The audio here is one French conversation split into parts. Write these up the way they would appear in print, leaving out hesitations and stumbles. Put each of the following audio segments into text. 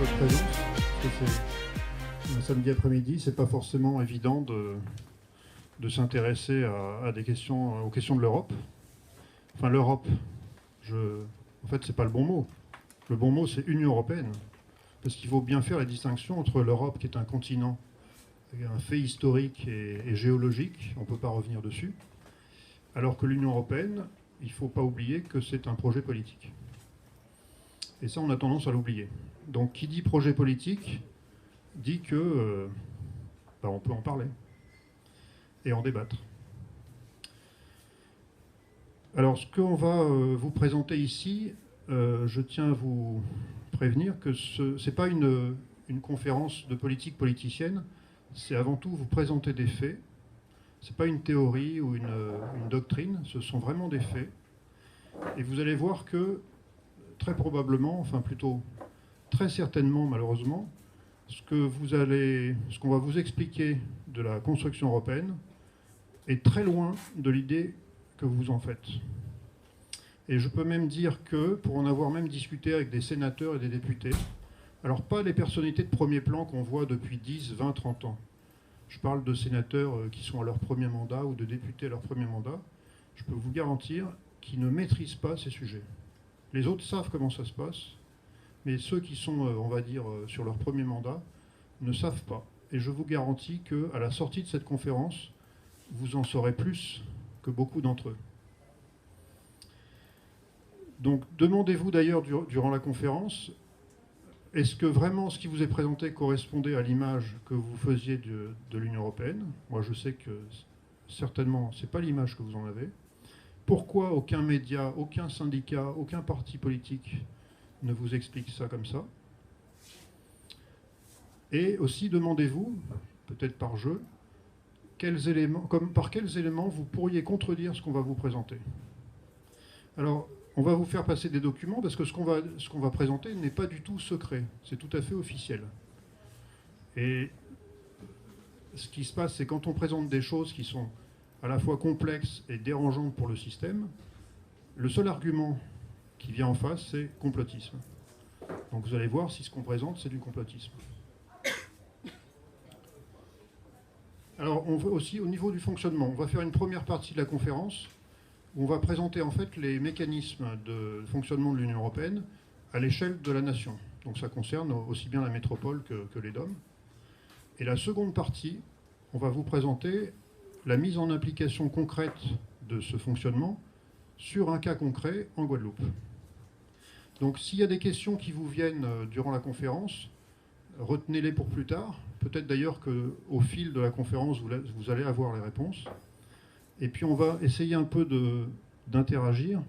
votre présence, parce que c'est un samedi après-midi, c'est pas forcément évident de s'intéresser à des questions, aux questions de l'Europe. Enfin, l'Europe, en fait, c'est pas le bon mot. Le bon mot, c'est Union européenne. Parce qu'il faut bien faire la distinction entre l'Europe, qui est un continent, un fait historique et géologique, on ne peut pas revenir dessus, alors que l'Union européenne, il ne faut pas oublier que c'est un projet politique. Et ça, on a tendance à l'oublier. Donc, qui dit projet politique, dit que on peut en parler et en débattre. Alors, ce qu'on va vous présenter ici, je tiens à vous prévenir que ce n'est pas une conférence de politique politicienne, c'est avant tout vous présenter des faits. Ce n'est pas une théorie ou une doctrine, ce sont vraiment des faits. Et vous allez voir que, très probablement, enfin plutôt très certainement malheureusement, ce qu'on va vous expliquer de la construction européenne est très loin de l'idée que vous en faites. Et je peux même dire que, pour en avoir même discuté avec des sénateurs et des députés, alors pas les personnalités de premier plan qu'on voit depuis 10, 20, 30 ans. Je parle de sénateurs qui sont à leur premier mandat ou de députés à leur premier mandat. Je peux vous garantir qu'ils ne maîtrisent pas ces sujets. Les autres savent comment ça se passe, mais ceux qui sont, on va dire, sur leur premier mandat, ne savent pas. Et je vous garantis qu'à la sortie de cette conférence, vous en saurez plus que beaucoup d'entre eux. Donc, demandez-vous d'ailleurs durant la conférence, est-ce que vraiment ce qui vous est présenté correspondait à l'image que vous faisiez de l'Union européenne? Moi, je sais que certainement, ce n'est pas l'image que vous en avez. Pourquoi aucun média, aucun syndicat, aucun parti politique ne vous explique ça comme ça? Et aussi, demandez-vous, peut-être par jeu, par quels éléments vous pourriez contredire ce qu'on va vous présenter. Alors, on va vous faire passer des documents parce que ce qu'on va présenter n'est pas du tout secret, c'est tout à fait officiel. Et ce qui se passe, c'est quand on présente des choses qui sont à la fois complexes et dérangeantes pour le système, le seul argument qui vient en face, c'est complotisme. Donc vous allez voir si ce qu'on présente, c'est du complotisme. Alors, on va aussi, au niveau du fonctionnement, on va faire une première partie de la conférence où on va présenter en fait les mécanismes de fonctionnement de l'Union européenne à l'échelle de la nation. Donc ça concerne aussi bien la métropole que les DOM. Et la seconde partie, on va vous présenter la mise en application concrète de ce fonctionnement sur un cas concret en Guadeloupe. Donc s'il y a des questions qui vous viennent durant la conférence, retenez-les pour plus tard. Peut-être d'ailleurs qu'au fil de la conférence, vous allez avoir les réponses. Et puis on va essayer un peu d'interagir.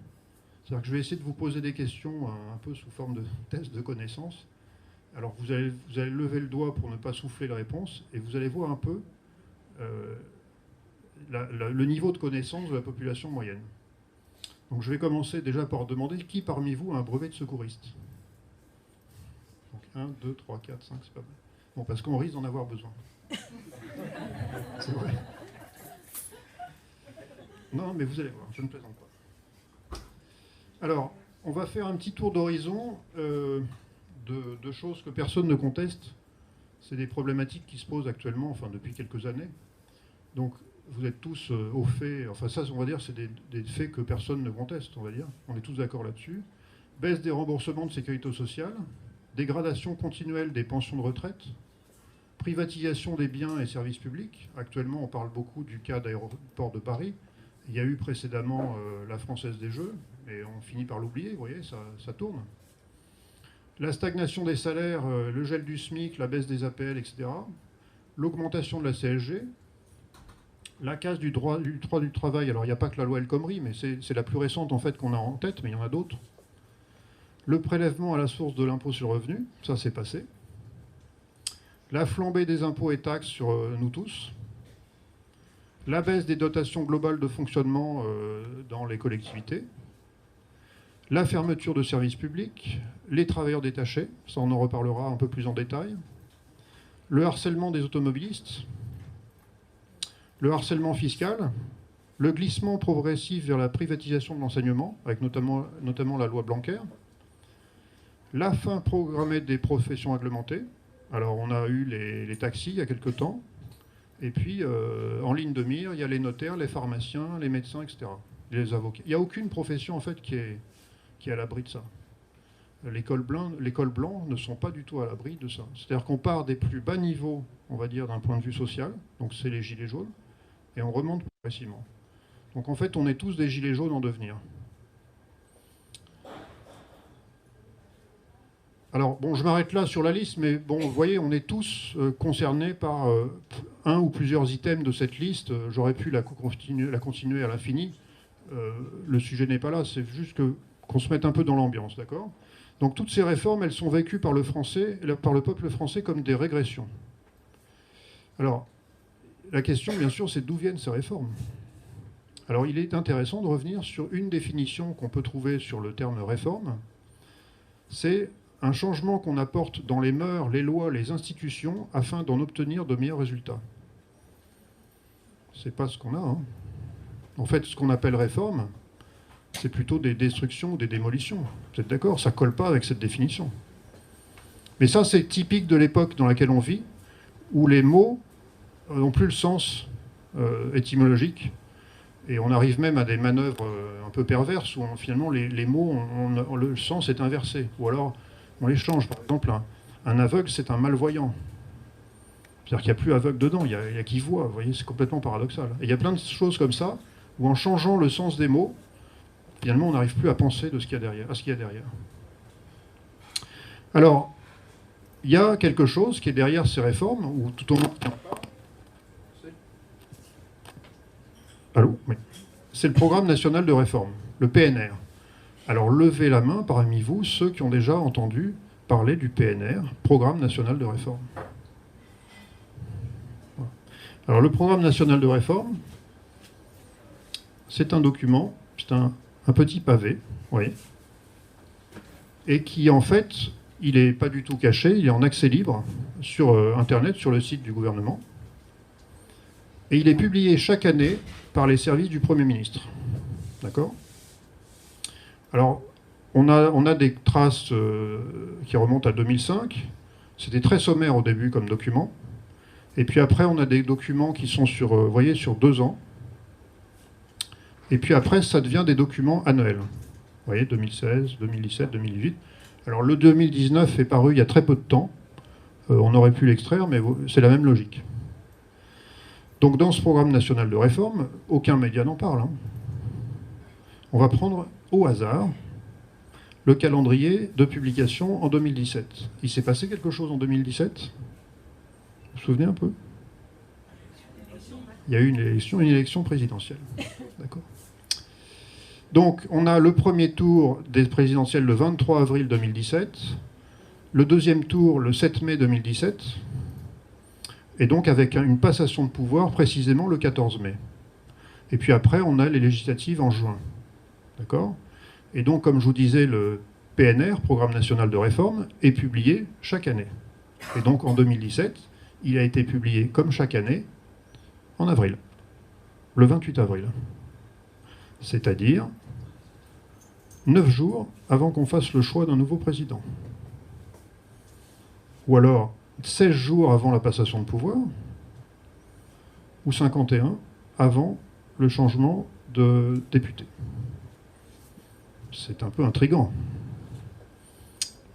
C'est-à-dire que je vais essayer de vous poser des questions un peu sous forme de test de connaissance. Alors vous allez lever le doigt pour ne pas souffler les réponses et vous allez voir un peu le niveau de connaissance de la population moyenne. Donc je vais commencer déjà par demander qui parmi vous a un brevet de secouriste. Donc 1, 2, 3, 4, 5, c'est pas mal. Bon, parce qu'on risque d'en avoir besoin. C'est vrai. Non, mais vous allez voir, je ne plaisante pas. Alors, on va faire un petit tour d'horizon de choses que personne ne conteste. C'est des problématiques qui se posent actuellement, enfin depuis quelques années. Donc, vous êtes tous au fait, enfin ça, on va dire, c'est des faits que personne ne conteste, on va dire. On est tous d'accord là-dessus. Baisse des remboursements de sécurité sociale, dégradation continuelle des pensions de retraite, privatisation des biens et services publics. Actuellement, on parle beaucoup du cas d'aéroport de Paris. Il y a eu précédemment la Française des Jeux, mais on finit par l'oublier, vous voyez, ça tourne. La stagnation des salaires, le gel du SMIC, la baisse des APL, etc. L'augmentation de la CSG, la casse du droit du travail. Alors, il n'y a pas que la loi El Khomri, mais c'est la plus récente en fait qu'on a en tête, mais il y en a d'autres. Le prélèvement à la source de l'impôt sur le revenu, ça c'est passé. La flambée des impôts et taxes sur nous tous. La baisse des dotations globales de fonctionnement dans les collectivités. La fermeture de services publics. Les travailleurs détachés, ça on en reparlera un peu plus en détail. Le harcèlement des automobilistes. Le harcèlement fiscal. Le glissement progressif vers la privatisation de l'enseignement, avec notamment la loi Blanquer. la fin programmée des professions réglementées. Alors on a eu les taxis il y a quelque temps, et puis en ligne de mire, il y a les notaires, les pharmaciens, les médecins, etc. Les avocats. Il n'y a aucune profession en fait qui est à l'abri de ça. Les cols blancs ne sont pas du tout à l'abri de ça. C'est-à-dire qu'on part des plus bas niveaux, on va dire, d'un point de vue social, donc c'est les gilets jaunes, et on remonte progressivement. Donc en fait, on est tous des gilets jaunes en devenir. Alors, bon, je m'arrête là sur la liste, mais bon, vous voyez, on est tous concernés par un ou plusieurs items de cette liste. J'aurais pu la continuer à l'infini. Le sujet n'est pas là, c'est juste qu'on se mette un peu dans l'ambiance, d'accord? Donc toutes ces réformes, elles sont vécues par le peuple français comme des régressions. Alors, la question, bien sûr, c'est d'où viennent ces réformes? Alors, il est intéressant de revenir sur une définition qu'on peut trouver sur le terme réforme. C'est un changement qu'on apporte dans les mœurs, les lois, les institutions, afin d'en obtenir de meilleurs résultats. C'est pas ce qu'on a, hein. En fait, ce qu'on appelle réforme, c'est plutôt des destructions ou des démolitions. Vous êtes d'accord? Ça colle pas avec cette définition. Mais ça, c'est typique de l'époque dans laquelle on vit, où les mots n'ont plus le sens étymologique, et on arrive même à des manœuvres un peu perverses, où finalement les mots, le sens est inversé. Ou alors, on les change. Par exemple, un aveugle, c'est un malvoyant. C'est-à-dire qu'il n'y a plus aveugle dedans, il y a qui voit. Vous voyez, c'est complètement paradoxal. Et il y a plein de choses comme ça, où en changeant le sens des mots, finalement, on n'arrive plus à penser de ce qu'il y a derrière, à ce qu'il y a derrière. Alors, il y a quelque chose qui est derrière ces réformes, où tout au monde tient pas. Allô? Oui. C'est le Programme national de réforme, le PNR. Alors, levez la main parmi vous, ceux qui ont déjà entendu parler du PNR, Programme national de réforme. Voilà. Alors, le Programme national de réforme, c'est un document, c'est un petit pavé, oui, et qui, en fait, il n'est pas du tout caché, il est en accès libre sur Internet, sur le site du gouvernement, et il est publié chaque année par les services du Premier ministre. D'accord? Alors, on a des traces qui remontent à 2005. C'était très sommaire au début comme document. Et puis après, on a des documents qui sont sur, vous voyez, sur 2 ans. Et puis après, ça devient des documents annuels. Vous voyez, 2016, 2017, 2018. Alors le 2019 est paru il y a très peu de temps. On aurait pu l'extraire, mais c'est la même logique. Donc dans ce programme national de réforme, aucun média n'en parle, hein. On va prendre au hasard le calendrier de publication en 2017. Il s'est passé quelque chose en 2017? Vous vous souvenez un peu? Il y a eu une élection présidentielle. D'accord. Donc, on a le premier tour des présidentielles le 23 avril 2017, le deuxième tour le 7 mai 2017, et donc avec une passation de pouvoir précisément le 14 mai. Et puis après, on a les législatives en juin. D'accord? Et donc, comme je vous disais, le PNR, Programme national de réforme, est publié chaque année. Et donc, en 2017, il a été publié, comme chaque année, en avril, le 28 avril. C'est-à-dire 9 jours avant qu'on fasse le choix d'un nouveau président. Ou alors 16 jours avant la passation de pouvoir, ou 51 avant le changement de député. C'est un peu intriguant.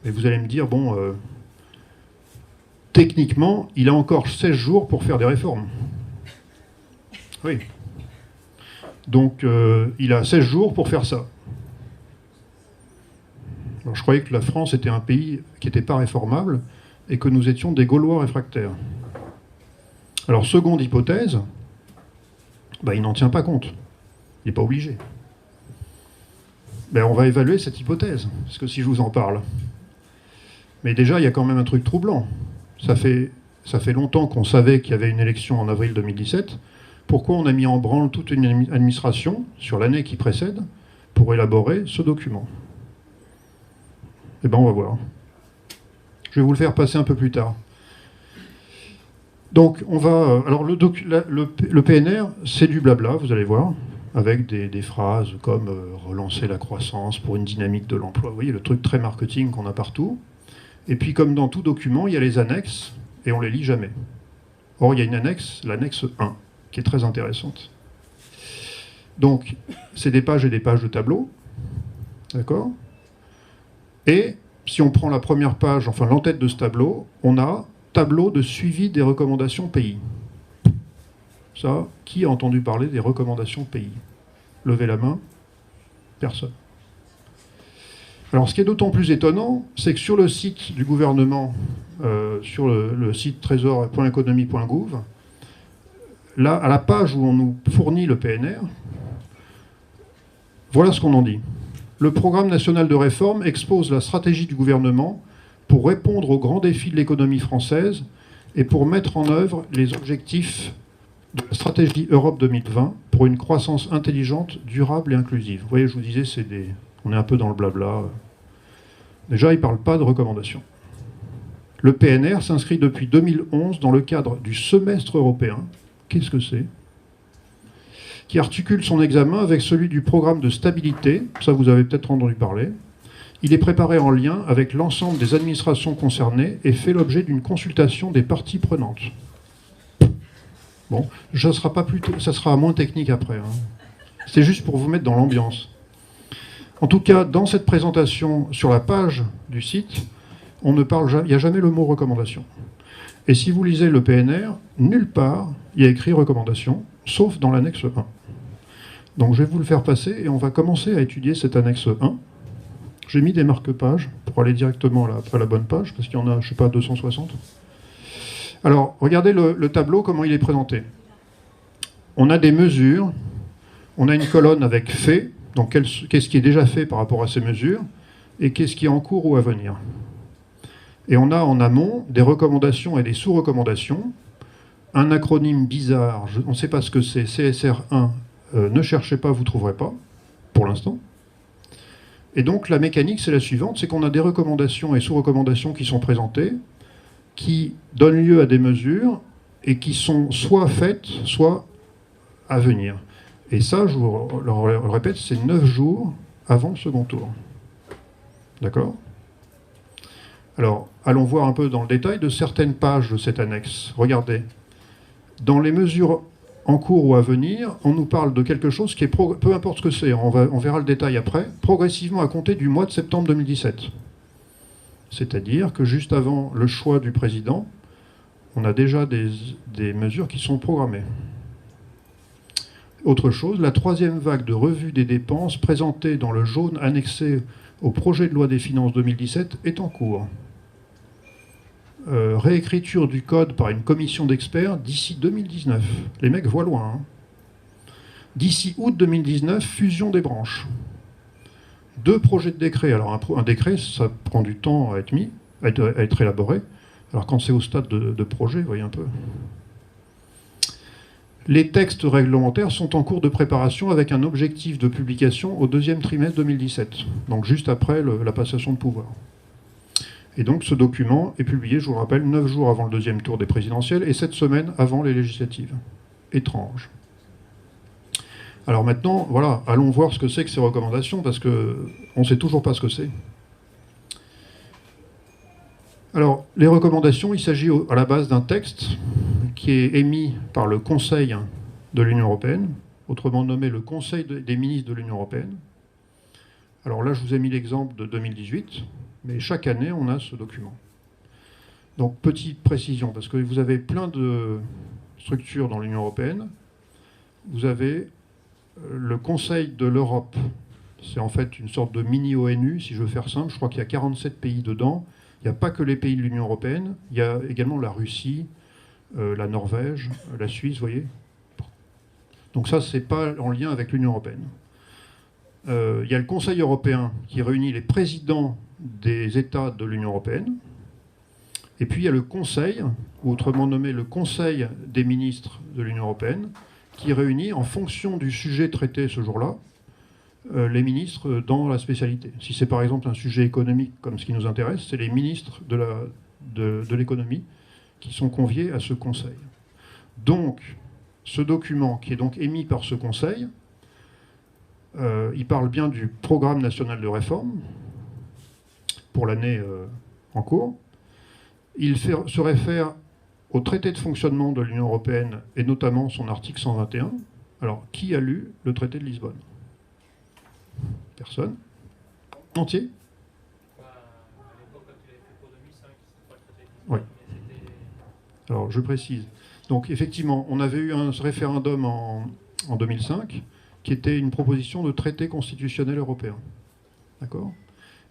Mais vous allez me dire, bon, techniquement, il a encore 16 jours pour faire des réformes. Oui. Donc, il a 16 jours pour faire ça. Alors, je croyais que la France était un pays qui n'était pas réformable et que nous étions des Gaulois réfractaires. Alors, seconde hypothèse, bah, il n'en tient pas compte. Il n'est pas obligé. Ben, on va évaluer cette hypothèse, parce que si je vous en parle. Mais déjà, il y a quand même un truc troublant. Ça fait longtemps qu'on savait qu'il y avait une élection en avril 2017. Pourquoi on a mis en branle toute une administration, sur l'année qui précède, pour élaborer ce document? Eh bien, on va voir. Je vais vous le faire passer un peu plus tard. Donc, on va... alors, le PNR, c'est du blabla, vous allez voir. avec des phrases comme relancer la croissance pour une dynamique de l'emploi. Vous voyez, le truc très marketing qu'on a partout. Et puis, comme dans tout document, il y a les annexes, et on les lit jamais. Or, il y a une annexe, l'annexe 1, qui est très intéressante. Donc, c'est des pages et des pages de tableau. D'accord ? Et si on prend la première page, enfin l'entête de ce tableau, on a tableau de suivi des recommandations pays. Ça, qui a entendu parler des recommandations pays? Levez la main. Personne. Alors, ce qui est d'autant plus étonnant, c'est que sur le site du gouvernement, sur le site trésor.economie.gouv, là, à la page où on nous fournit le PNR, voilà ce qu'on en dit. Le programme national de réforme expose la stratégie du gouvernement pour répondre aux grands défis de l'économie française et pour mettre en œuvre les objectifs de la stratégie Europe 2020 pour une croissance intelligente, durable et inclusive. Vous voyez, je vous disais, on est un peu dans le blabla. Déjà, il ne parle pas de recommandations. Le PNR s'inscrit depuis 2011 dans le cadre du semestre européen. Qu'est-ce que c'est ? Qui articule son examen avec celui du programme de stabilité, ça vous avez peut-être entendu parler. Il est préparé en lien avec l'ensemble des administrations concernées et fait l'objet d'une consultation des parties prenantes. Bon, ça sera moins technique après. Hein. C'est juste pour vous mettre dans l'ambiance. En tout cas, dans cette présentation, sur la page du site, il n'y a jamais le mot recommandation. Et si vous lisez le PNR, nulle part il y a écrit recommandation, sauf dans l'annexe 1. Donc je vais vous le faire passer et on va commencer à étudier cette annexe 1. J'ai mis des marque-pages pour aller directement à la bonne page, parce qu'il y en a, je ne sais pas, 260. Alors, regardez le tableau, comment il est présenté. On a des mesures, on a une colonne avec fait, donc qu'est-ce qui est déjà fait par rapport à ces mesures, et qu'est-ce qui est en cours ou à venir. Et on a en amont des recommandations et des sous-recommandations, un acronyme bizarre, on ne sait pas ce que c'est, CSR1, ne cherchez pas, vous ne trouverez pas, pour l'instant. Et donc la mécanique, c'est la suivante, c'est qu'on a des recommandations et sous-recommandations qui sont présentées, qui donnent lieu à des mesures, et qui sont soit faites, soit à venir. Et ça, je vous le répète, c'est 9 jours avant le second tour. D'accord ? Alors, allons voir un peu dans le détail de certaines pages de cette annexe. Regardez. Dans les mesures en cours ou à venir, on nous parle de quelque chose qui est, peu importe ce que c'est, on verra le détail après, progressivement à compter du mois de septembre 2017. C'est-à-dire que juste avant le choix du président, on a déjà des mesures qui sont programmées. Autre chose, la troisième vague de revue des dépenses présentée dans le jaune annexé au projet de loi des finances 2017 est en cours. Réécriture du code par une commission d'experts d'ici 2019. Les mecs voient loin. Hein. D'ici août 2019, fusion des branches. 2 projets de décret. Alors un décret, ça prend du temps à être élaboré. Alors quand c'est au stade de projet, vous voyez un peu. Les textes réglementaires sont en cours de préparation avec un objectif de publication au 2e trimestre 2017, donc juste après la passation de pouvoir. Et donc ce document est publié, je vous le rappelle, 9 jours avant le 2e tour des présidentielles et 7 semaines avant les législatives. Étrange. Alors maintenant, voilà, allons voir ce que c'est que ces recommandations, parce qu'on ne sait toujours pas ce que c'est. Alors, les recommandations, il s'agit à la base d'un texte qui est émis par le Conseil de l'Union européenne, autrement nommé le Conseil des ministres de l'Union européenne. Alors là, je vous ai mis l'exemple de 2018, mais chaque année, on a ce document. Donc, petite précision, parce que vous avez plein de structures dans l'Union européenne. Vous avez le Conseil de l'Europe. C'est en fait une sorte de mini-ONU, si je veux faire simple. Je crois qu'il y a 47 pays dedans. Il n'y a pas que les pays de l'Union européenne, il y a également la Russie, la Norvège, la Suisse, vous voyez. Donc ça, ce n'est pas en lien avec l'Union européenne. Il y a le Conseil européen qui réunit les présidents des États de l'Union européenne. Et puis il y a le Conseil, ou autrement nommé le Conseil des ministres de l'Union européenne, qui réunit, en fonction du sujet traité ce jour-là, les ministres dans la spécialité. Si c'est par exemple un sujet économique comme ce qui nous intéresse, c'est les ministres de l'économie qui sont conviés à ce conseil. Donc, ce document qui est donc émis par ce conseil Il parle bien du programme national de réforme pour l'année en cours. Il se réfère au traité de fonctionnement de l'Union européenne et notamment son article 121. Alors, qui a lu le traité de Lisbonne? Personne? Entier? Oui. Alors, je précise. Donc, effectivement, on avait eu un référendum en 2005 qui était une proposition de traité constitutionnel européen. D'accord?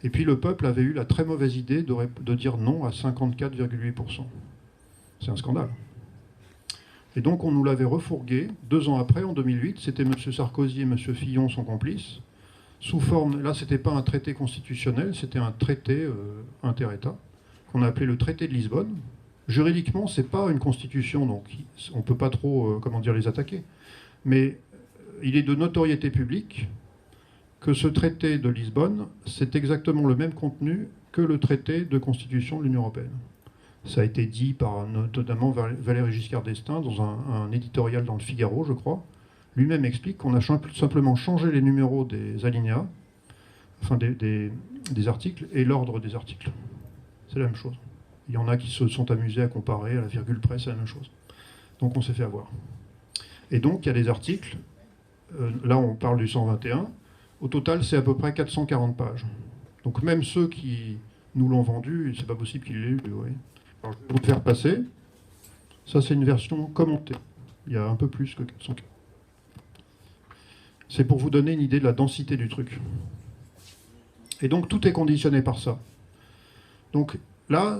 Et puis, le peuple avait eu la très mauvaise idée de dire non à 54,8%. C'est un scandale. Et donc, on nous l'avait refourgué 2 ans après, en 2008. C'était M. Sarkozy et M. Fillon, son complice, sous forme, là, c'était pas un traité constitutionnel, c'était un traité inter-État, qu'on a appelé le traité de Lisbonne. Juridiquement, c'est pas une constitution, donc on peut pas trop, comment dire, les attaquer. Mais il est de notoriété publique que ce traité de Lisbonne, c'est exactement le même contenu que le traité de constitution de l'Union européenne. Ça a été dit par notamment Valéry Giscard d'Estaing dans un éditorial dans le Figaro, je crois. Lui-même explique qu'on a simplement changé les numéros des alinéas, enfin des articles, et l'ordre des articles. C'est la même chose. Il y en a qui se sont amusés à comparer à la virgule près, c'est la même chose. Donc on s'est fait avoir. Et donc il y a des articles, là on parle du 121, au total c'est à peu près 440 pages. Donc même ceux qui nous l'ont vendu, c'est pas possible qu'ils l'aient eu. Oui. Alors je vais vous le faire passer. Ça c'est une version commentée. Il y a un peu plus que 440. C'est pour vous donner une idée de la densité du truc. Et donc tout est conditionné par ça. Donc là,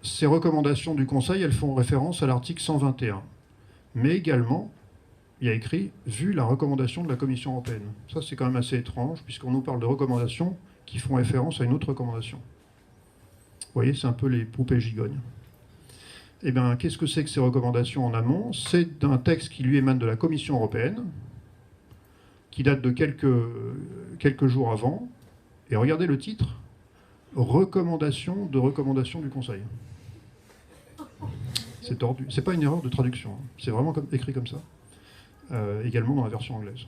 ces recommandations du Conseil, elles font référence à l'article 121. Mais également, il y a écrit « vu la recommandation de la Commission européenne ». Ça, c'est quand même assez étrange, puisqu'on nous parle de recommandations qui font référence à une autre recommandation. Vous voyez, c'est un peu les poupées gigognes. Eh bien, qu'est-ce que c'est que ces recommandations en amont? C'est un texte qui lui émane de la Commission européenne, qui date de quelques jours avant. Et regardez le titre, recommandation du Conseil. C'est tordu. C'est pas une erreur de traduction, hein. C'est vraiment écrit comme ça. Également dans la version anglaise.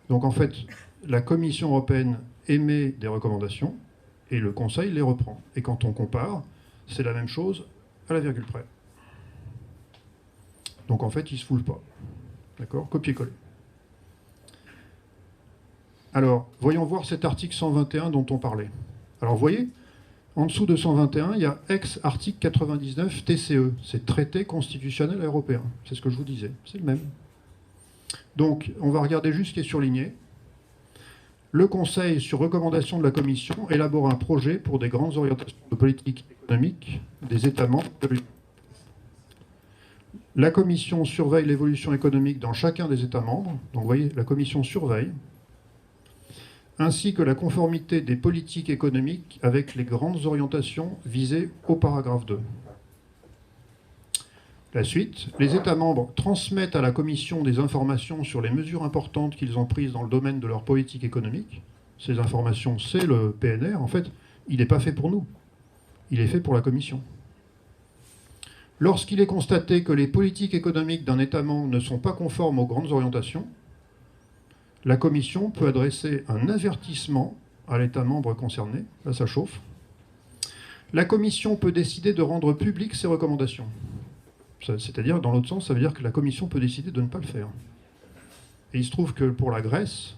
Donc en fait, la Commission européenne émet des recommandations et le Conseil les reprend. Et quand on compare, c'est la même chose à la virgule près. Donc en fait, ils ne se foulent pas. D'accord? Copier-coller. Alors, voyons voir cet article 121 dont on parlait. Alors, vous voyez, en dessous de 121, il y a ex-article 99 TCE. C'est Traité constitutionnel européen. C'est ce que je vous disais. C'est le même. Donc, on va regarder juste ce qui est surligné. Le Conseil, sur recommandation de la Commission, élabore un projet pour des grandes orientations de politique économique des États membres de l'Union. La Commission surveille l'évolution économique dans chacun des États membres. Donc, vous voyez, la Commission surveille, ainsi que la conformité des politiques économiques avec les grandes orientations visées au paragraphe 2. La suite, les États membres transmettent à la Commission des informations sur les mesures importantes qu'ils ont prises dans le domaine de leur politique économique. Ces informations, c'est le PNR. En fait, il n'est pas fait pour nous. Il est fait pour la Commission. Lorsqu'il est constaté que les politiques économiques d'un État membre ne sont pas conformes aux grandes orientations, la Commission peut adresser un avertissement à l'État membre concerné. Là, ça chauffe. La Commission peut décider de rendre publiques ses recommandations. C'est-à-dire, dans l'autre sens, ça veut dire que la Commission peut décider de ne pas le faire. Et il se trouve que pour la Grèce,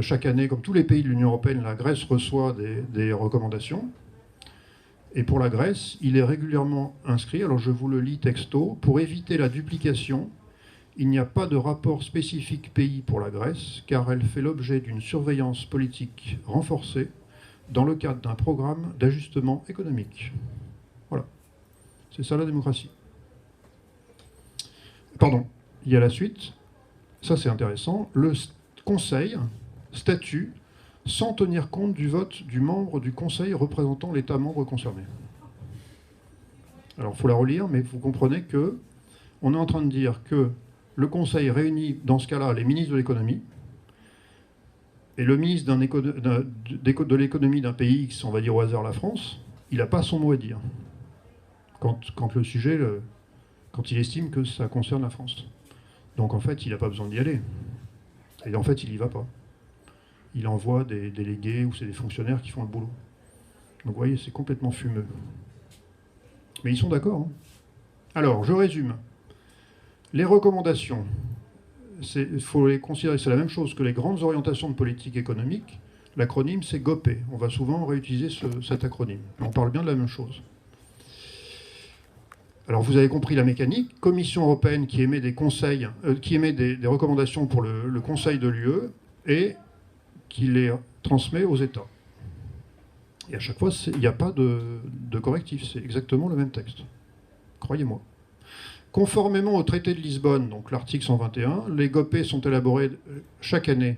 chaque année, comme tous les pays de l'Union européenne, la Grèce reçoit des recommandations. Et pour la Grèce, il est régulièrement inscrit, alors je vous le lis texto, pour éviter la duplication, il n'y a pas de rapport spécifique pays pour la Grèce, car elle fait l'objet d'une surveillance politique renforcée dans le cadre d'un programme d'ajustement économique. Voilà. C'est ça la démocratie. Pardon, il y a la suite. Ça c'est intéressant. Le Conseil statue sans tenir compte du vote du membre du Conseil représentant l'État membre concerné. Alors il faut la relire, mais vous comprenez que on est en train de dire que le Conseil réunit, dans ce cas-là, les ministres de l'économie, et le ministre de l'économie d'un pays X, on va dire au hasard la France, il n'a pas son mot à dire. Quand le sujet, quand il estime que ça concerne la France. Donc en fait, il n'a pas besoin d'y aller. Et en fait, il n'y va pas. Il envoie des délégués ou c'est des fonctionnaires qui font le boulot. Donc vous voyez, c'est complètement fumeux. Mais ils sont d'accord. Hein. Alors, je résume. Les recommandations, il faut les considérer, c'est la même chose que les grandes orientations de politique économique. L'acronyme, c'est GOPE. On va souvent réutiliser cet acronyme. On parle bien de la même chose. Alors, vous avez compris la mécanique. Commission européenne qui émet des conseils, qui émet des recommandations pour le Conseil de l'UE et qui les transmet aux États. Et à chaque fois, il n'y a pas de correctif. C'est exactement le même texte. Croyez-moi. Conformément au traité de Lisbonne, donc l'article 121, les GOPE sont élaborés chaque année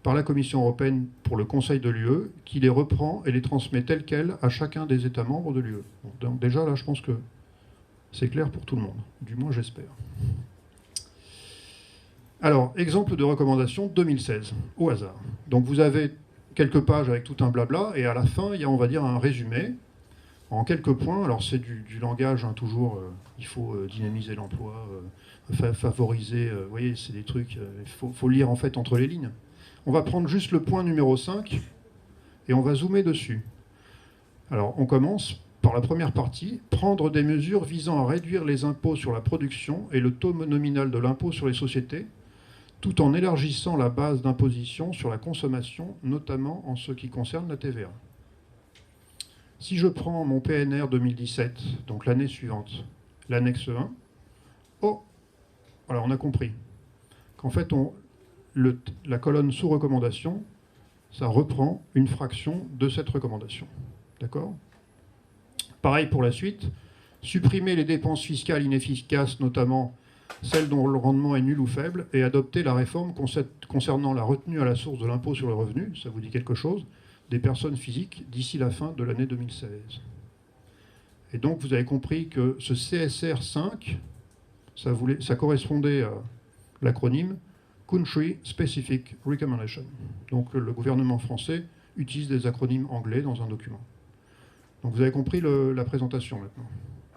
par la Commission européenne pour le Conseil de l'UE, qui les reprend et les transmet tels quels à chacun des États membres de l'UE. Donc déjà, là, je pense que c'est clair pour tout le monde. Du moins, j'espère. Alors, exemple de recommandation 2016, au hasard. Donc vous avez quelques pages avec tout un blabla, et à la fin, il y a, on va dire, un résumé en quelques points. Alors c'est du langage, hein, toujours, il faut dynamiser l'emploi, favoriser, vous voyez, c'est des trucs, il faut lire en fait entre les lignes. On va prendre juste le point numéro 5, et on va zoomer dessus. Alors on commence par la première partie, prendre des mesures visant à réduire les impôts sur la production et le taux nominal de l'impôt sur les sociétés, tout en élargissant la base d'imposition sur la consommation, notamment en ce qui concerne la TVA. Si je prends mon PNR 2017, donc l'année suivante, l'annexe 1, oh, alors on a compris qu'en fait, la colonne sous recommandation, ça reprend une fraction de cette recommandation. D'accord ? Pareil pour la suite, supprimer les dépenses fiscales inefficaces, notamment celles dont le rendement est nul ou faible, et adopter la réforme concernant la retenue à la source de l'impôt sur le revenu, ça vous dit quelque chose, des personnes physiques d'ici la fin de l'année 2016. Et donc vous avez compris que ce CSR 5, ça correspondait à l'acronyme Country Specific Recommendation. Donc le gouvernement français utilise des acronymes anglais dans un document. Donc vous avez compris la présentation maintenant.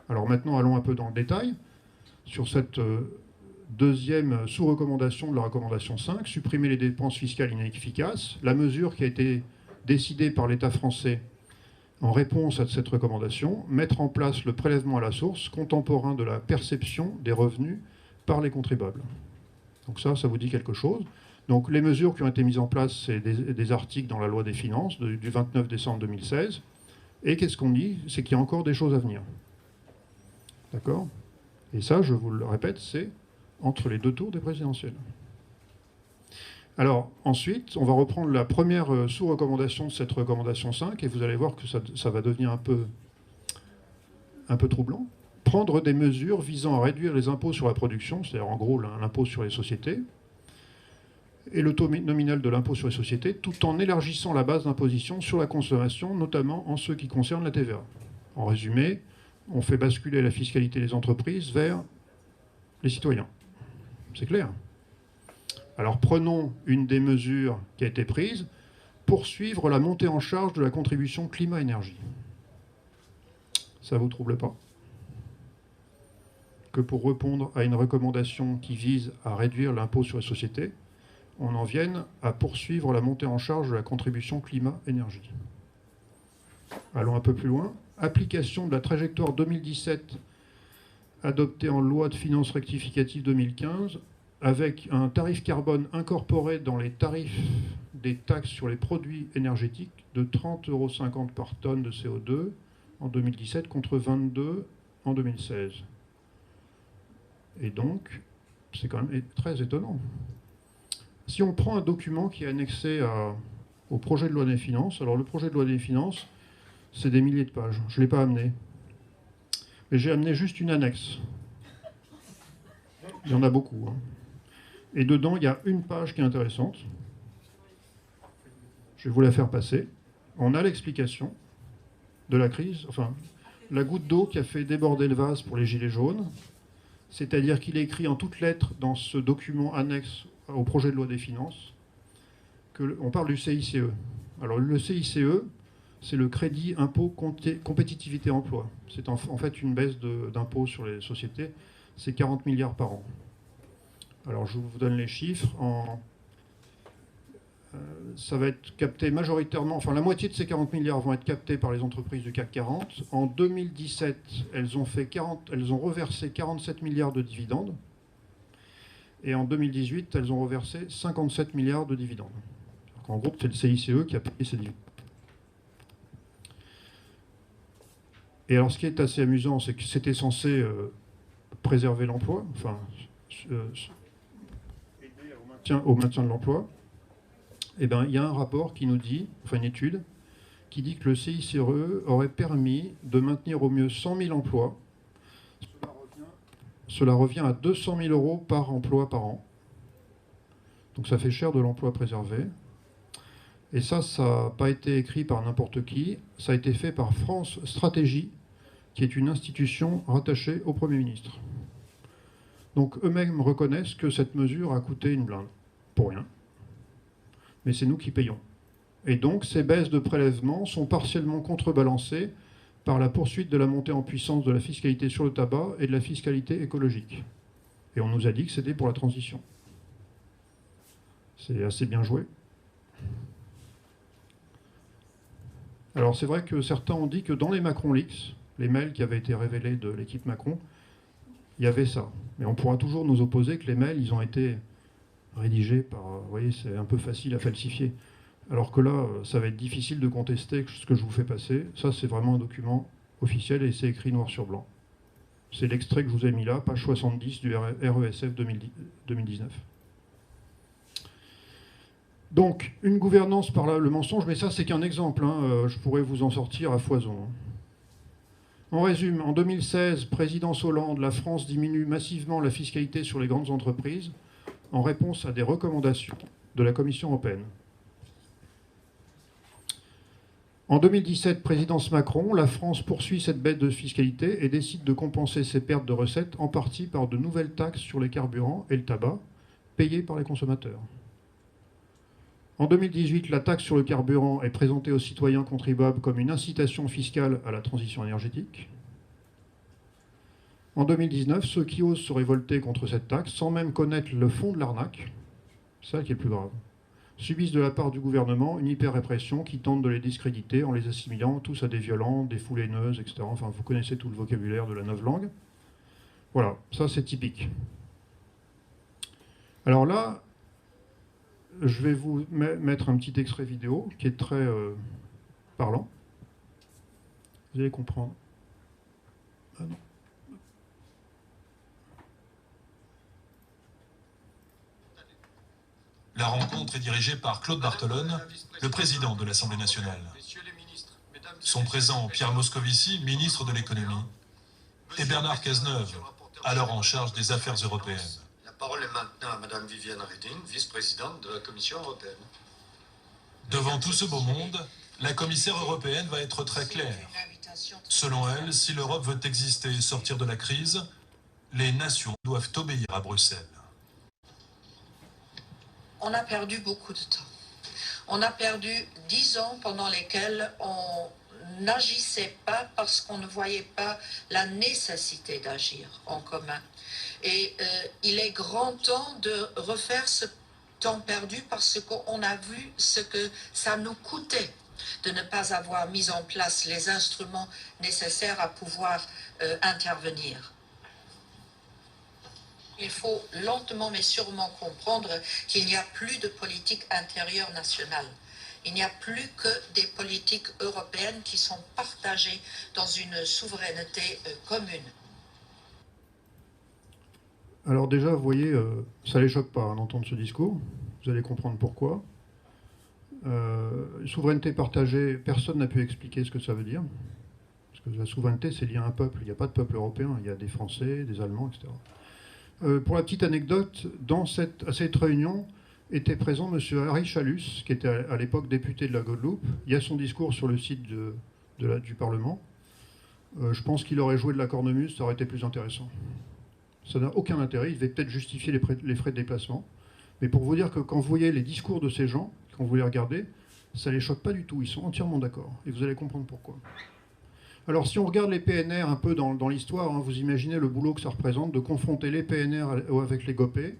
Alors maintenant, allons un peu dans le détail sur cette deuxième sous-recommandation de la recommandation 5, supprimer les dépenses fiscales inefficaces. La mesure qui a été décidée par l'État français en réponse à cette recommandation, mettre en place le prélèvement à la source contemporain de la perception des revenus par les contribuables. Donc ça vous dit quelque chose. Donc les mesures qui ont été mises en place, c'est des articles dans la loi des finances du 29 décembre 2016. Et qu'est-ce qu'on dit? C'est qu'il y a encore des choses à venir. D'accord? Et ça, je vous le répète, c'est entre les deux tours des présidentielles. Alors, ensuite, on va reprendre la première sous-recommandation de cette recommandation 5, et vous allez voir que ça va devenir un peu troublant. Prendre des mesures visant à réduire les impôts sur la production, c'est-à-dire en gros l'impôt sur les sociétés, et le taux nominal de l'impôt sur les sociétés, tout en élargissant la base d'imposition sur la consommation, notamment en ce qui concerne la TVA. En résumé, on fait basculer la fiscalité des entreprises vers les citoyens. C'est clair. Alors prenons une des mesures qui a été prise, poursuivre la montée en charge de la contribution climat-énergie. Ça ne vous trouble pas? Que pour répondre à une recommandation qui vise à réduire l'impôt sur les sociétés, on en vienne à poursuivre la montée en charge de la contribution climat-énergie. Allons un peu plus loin. Application de la trajectoire 2017 adoptée en loi de finances rectificative 2015 avec un tarif carbone incorporé dans les tarifs des taxes sur les produits énergétiques de 30,50 € par tonne de CO2 en 2017 contre 22 en 2016. Et donc, c'est quand même très étonnant. Si on prend un document qui est annexé au projet de loi des finances, alors le projet de loi des finances, c'est des milliers de pages. Je ne l'ai pas amené. Mais j'ai amené juste une annexe. Il y en a beaucoup. Hein. Et dedans, il y a une page qui est intéressante. Je vais vous la faire passer. On a l'explication de la crise, enfin, la goutte d'eau qui a fait déborder le vase pour les gilets jaunes. C'est-à-dire qu'il est écrit en toutes lettres dans ce document annexe au projet de loi des finances qu'on parle du CICE. Alors le CICE, c'est le crédit impôt compétitivité emploi. C'est en fait une baisse d'impôt sur les sociétés. C'est 40 milliards par an. Alors je vous donne les chiffres. ça va être capté majoritairement, enfin la moitié de ces 40 milliards vont être captés par les entreprises du CAC 40. En 2017, elles ont reversé 47 milliards de dividendes. Et en 2018, elles ont reversé 57 milliards de dividendes. En gros, c'est le CICE qui a payé ces dividendes. Et alors, ce qui est assez amusant, c'est que c'était censé préserver l'emploi, enfin, aider au maintien de l'emploi. Eh bien, il y a un rapport qui nous dit, enfin une étude, qui dit que le CICE aurait permis de maintenir au mieux 100 000 emplois. Cela revient à 200 000 euros par emploi par an. Donc ça fait cher de l'emploi préservé. Et ça n'a pas été écrit par n'importe qui. Ça a été fait par France Stratégie, qui est une institution rattachée au Premier ministre. Donc eux-mêmes reconnaissent que cette mesure a coûté une blinde. Pour rien. Mais c'est nous qui payons. Et donc ces baisses de prélèvements sont partiellement contrebalancées par la poursuite de la montée en puissance de la fiscalité sur le tabac et de la fiscalité écologique. Et on nous a dit que c'était pour la transition. C'est assez bien joué. Alors c'est vrai que certains ont dit que dans les Macron Leaks, les mails qui avaient été révélés de l'équipe Macron, il y avait ça. Mais on pourra toujours nous opposer que les mails, ils ont été rédigés par... Vous voyez, c'est un peu facile à falsifier. Alors que là, ça va être difficile de contester ce que je vous fais passer. Ça, c'est vraiment un document officiel et c'est écrit noir sur blanc. C'est l'extrait que je vous ai mis là, page 70 du RESF 2019. Donc, une gouvernance par le mensonge, mais ça, c'est qu'un exemple. Hein, je pourrais vous en sortir à foison. On résume, en 2016, présidence Hollande, la France diminue massivement la fiscalité sur les grandes entreprises en réponse à des recommandations de la Commission européenne. En 2017, présidence Macron, la France poursuit cette baisse de fiscalité et décide de compenser ses pertes de recettes en partie par de nouvelles taxes sur les carburants et le tabac, payées par les consommateurs. En 2018, la taxe sur le carburant est présentée aux citoyens contribuables comme une incitation fiscale à la transition énergétique. En 2019, ceux qui osent se révolter contre cette taxe, sans même connaître le fond de l'arnaque, c'est ça qui est le plus grave, subissent de la part du gouvernement une hyper-répression qui tente de les discréditer en les assimilant tous à des violents, des foules haineuses, etc. Enfin, vous connaissez tout le vocabulaire de la novlangue. Voilà, ça c'est typique. Alors là, je vais vous mettre un petit extrait vidéo qui est très parlant. Vous allez comprendre. Ah non. La rencontre est dirigée par Claude Barthelone, le président de l'Assemblée nationale. Sont présents Pierre Moscovici, ministre de l'économie, et Bernard Cazeneuve, alors en charge des affaires européennes. La parole est maintenant à Madame Viviane Reding, vice-présidente de la Commission européenne. Devant tout ce beau monde, la commissaire européenne va être très claire. Selon elle, si l'Europe veut exister et sortir de la crise, les nations doivent obéir à Bruxelles. On a perdu beaucoup de temps. On a perdu 10 ans pendant lesquels on n'agissait pas parce qu'on ne voyait pas la nécessité d'agir en commun. Et il est grand temps de refaire ce temps perdu parce qu'on a vu ce que ça nous coûtait de ne pas avoir mis en place les instruments nécessaires à pouvoir intervenir. Il faut lentement mais sûrement comprendre qu'il n'y a plus de politique intérieure nationale. Il n'y a plus que des politiques européennes qui sont partagées dans une souveraineté commune. Alors déjà, vous voyez, ça ne les choque pas d'entendre ce discours. Vous allez comprendre pourquoi. Souveraineté partagée, personne n'a pu expliquer ce que ça veut dire. Parce que la souveraineté, c'est lié à un peuple. Il n'y a pas de peuple européen. Il y a des Français, des Allemands, etc. Pour la petite anecdote, à cette réunion était présent M. Harry Chalus, qui était à l'époque député de la Guadeloupe. Il y a son discours sur le site du Parlement. Je pense qu'il aurait joué de la cornemuse, ça aurait été plus intéressant. Ça n'a aucun intérêt, il devait peut-être justifier les frais de déplacement. Mais pour vous dire que quand vous voyez les discours de ces gens, quand vous les regardez, ça ne les choque pas du tout, ils sont entièrement d'accord. Et vous allez comprendre pourquoi. Alors si on regarde les PNR un peu dans l'histoire, hein, vous imaginez le boulot que ça représente de confronter les PNR avec les GOPÉ.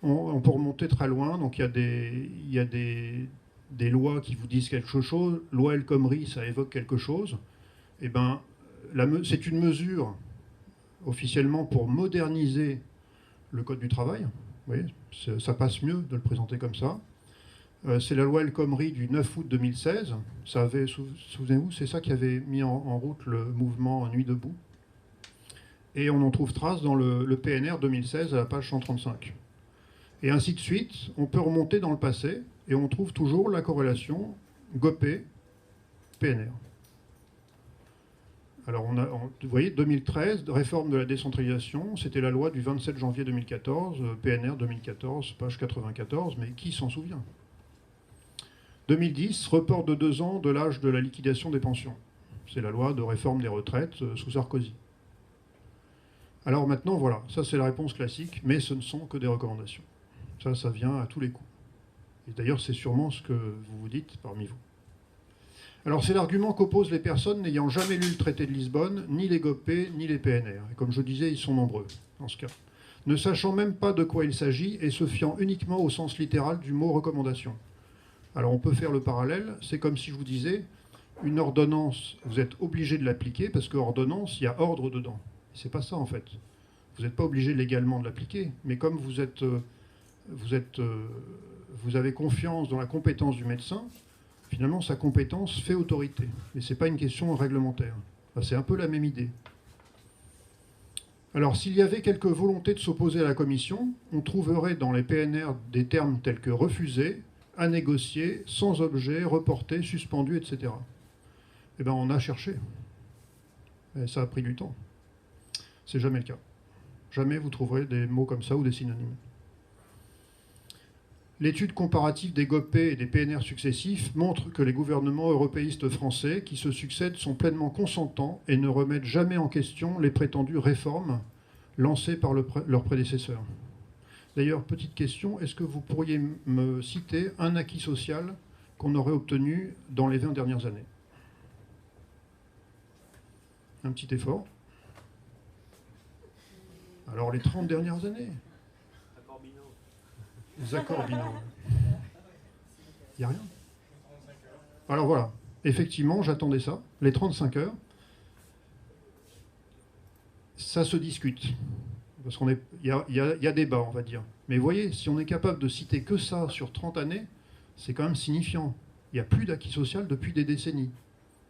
On peut remonter très loin, donc il y a des des lois qui vous disent quelque chose, loi El Khomri, ça évoque quelque chose, eh ben, c'est une mesure officiellement pour moderniser le Code du travail. Vous voyez, ça passe mieux de le présenter comme ça. C'est la loi El Khomri du 9 août 2016. Ça avait, souvenez-vous, c'est ça qui avait mis en route le mouvement Nuit debout. Et on en trouve trace dans le PNR 2016 à la page 135. Et ainsi de suite, on peut remonter dans le passé et on trouve toujours la corrélation GOPE-PNR. Alors, vous voyez, 2013, réforme de la décentralisation, c'était la loi du 27 janvier 2014, PNR 2014, page 94, mais qui s'en souvient? 2010, report de 2 ans de l'âge de la liquidation des pensions. C'est la loi de réforme des retraites sous Sarkozy. Alors maintenant, voilà, ça c'est la réponse classique, mais ce ne sont que des recommandations. Ça vient à tous les coups. Et d'ailleurs, c'est sûrement ce que vous vous dites parmi vous. Alors c'est l'argument qu'opposent les personnes n'ayant jamais lu le traité de Lisbonne, ni les GOPE, ni les PNR. Et comme je disais, ils sont nombreux, dans ce cas. Ne sachant même pas de quoi il s'agit et se fiant uniquement au sens littéral du mot recommandation. Alors on peut faire le parallèle, c'est comme si je vous disais, une ordonnance, vous êtes obligé de l'appliquer, parce que ordonnance, il y a ordre dedans. C'est pas ça en fait. Vous n'êtes pas obligé légalement de l'appliquer, mais comme vous avez confiance dans la compétence du médecin, finalement sa compétence fait autorité. Mais ce n'est pas une question réglementaire. Enfin, c'est un peu la même idée. Alors s'il y avait quelque volonté de s'opposer à la commission, on trouverait dans les PNR des termes tels que refuser, à négocier, sans objet, reporté, suspendu, etc. Eh bien on a cherché. Et ça a pris du temps. C'est jamais le cas. Jamais vous trouverez des mots comme ça ou des synonymes. L'étude comparative des GOPE et des PNR successifs montre que les gouvernements européistes français qui se succèdent sont pleinement consentants et ne remettent jamais en question les prétendues réformes lancées par leurs prédécesseurs. D'ailleurs, petite question, est-ce que vous pourriez me citer un acquis social qu'on aurait obtenu dans les 20 dernières années? Un petit effort. Alors, les 30 dernières années. Les accords binômes. Il n'y a rien. Alors voilà, effectivement, j'attendais ça. Les 35 heures, ça se discute. Parce qu'il y a débat, on va dire. Mais vous voyez, si on est capable de citer que ça sur 30 années, c'est quand même signifiant. Il n'y a plus d'acquis social depuis des décennies.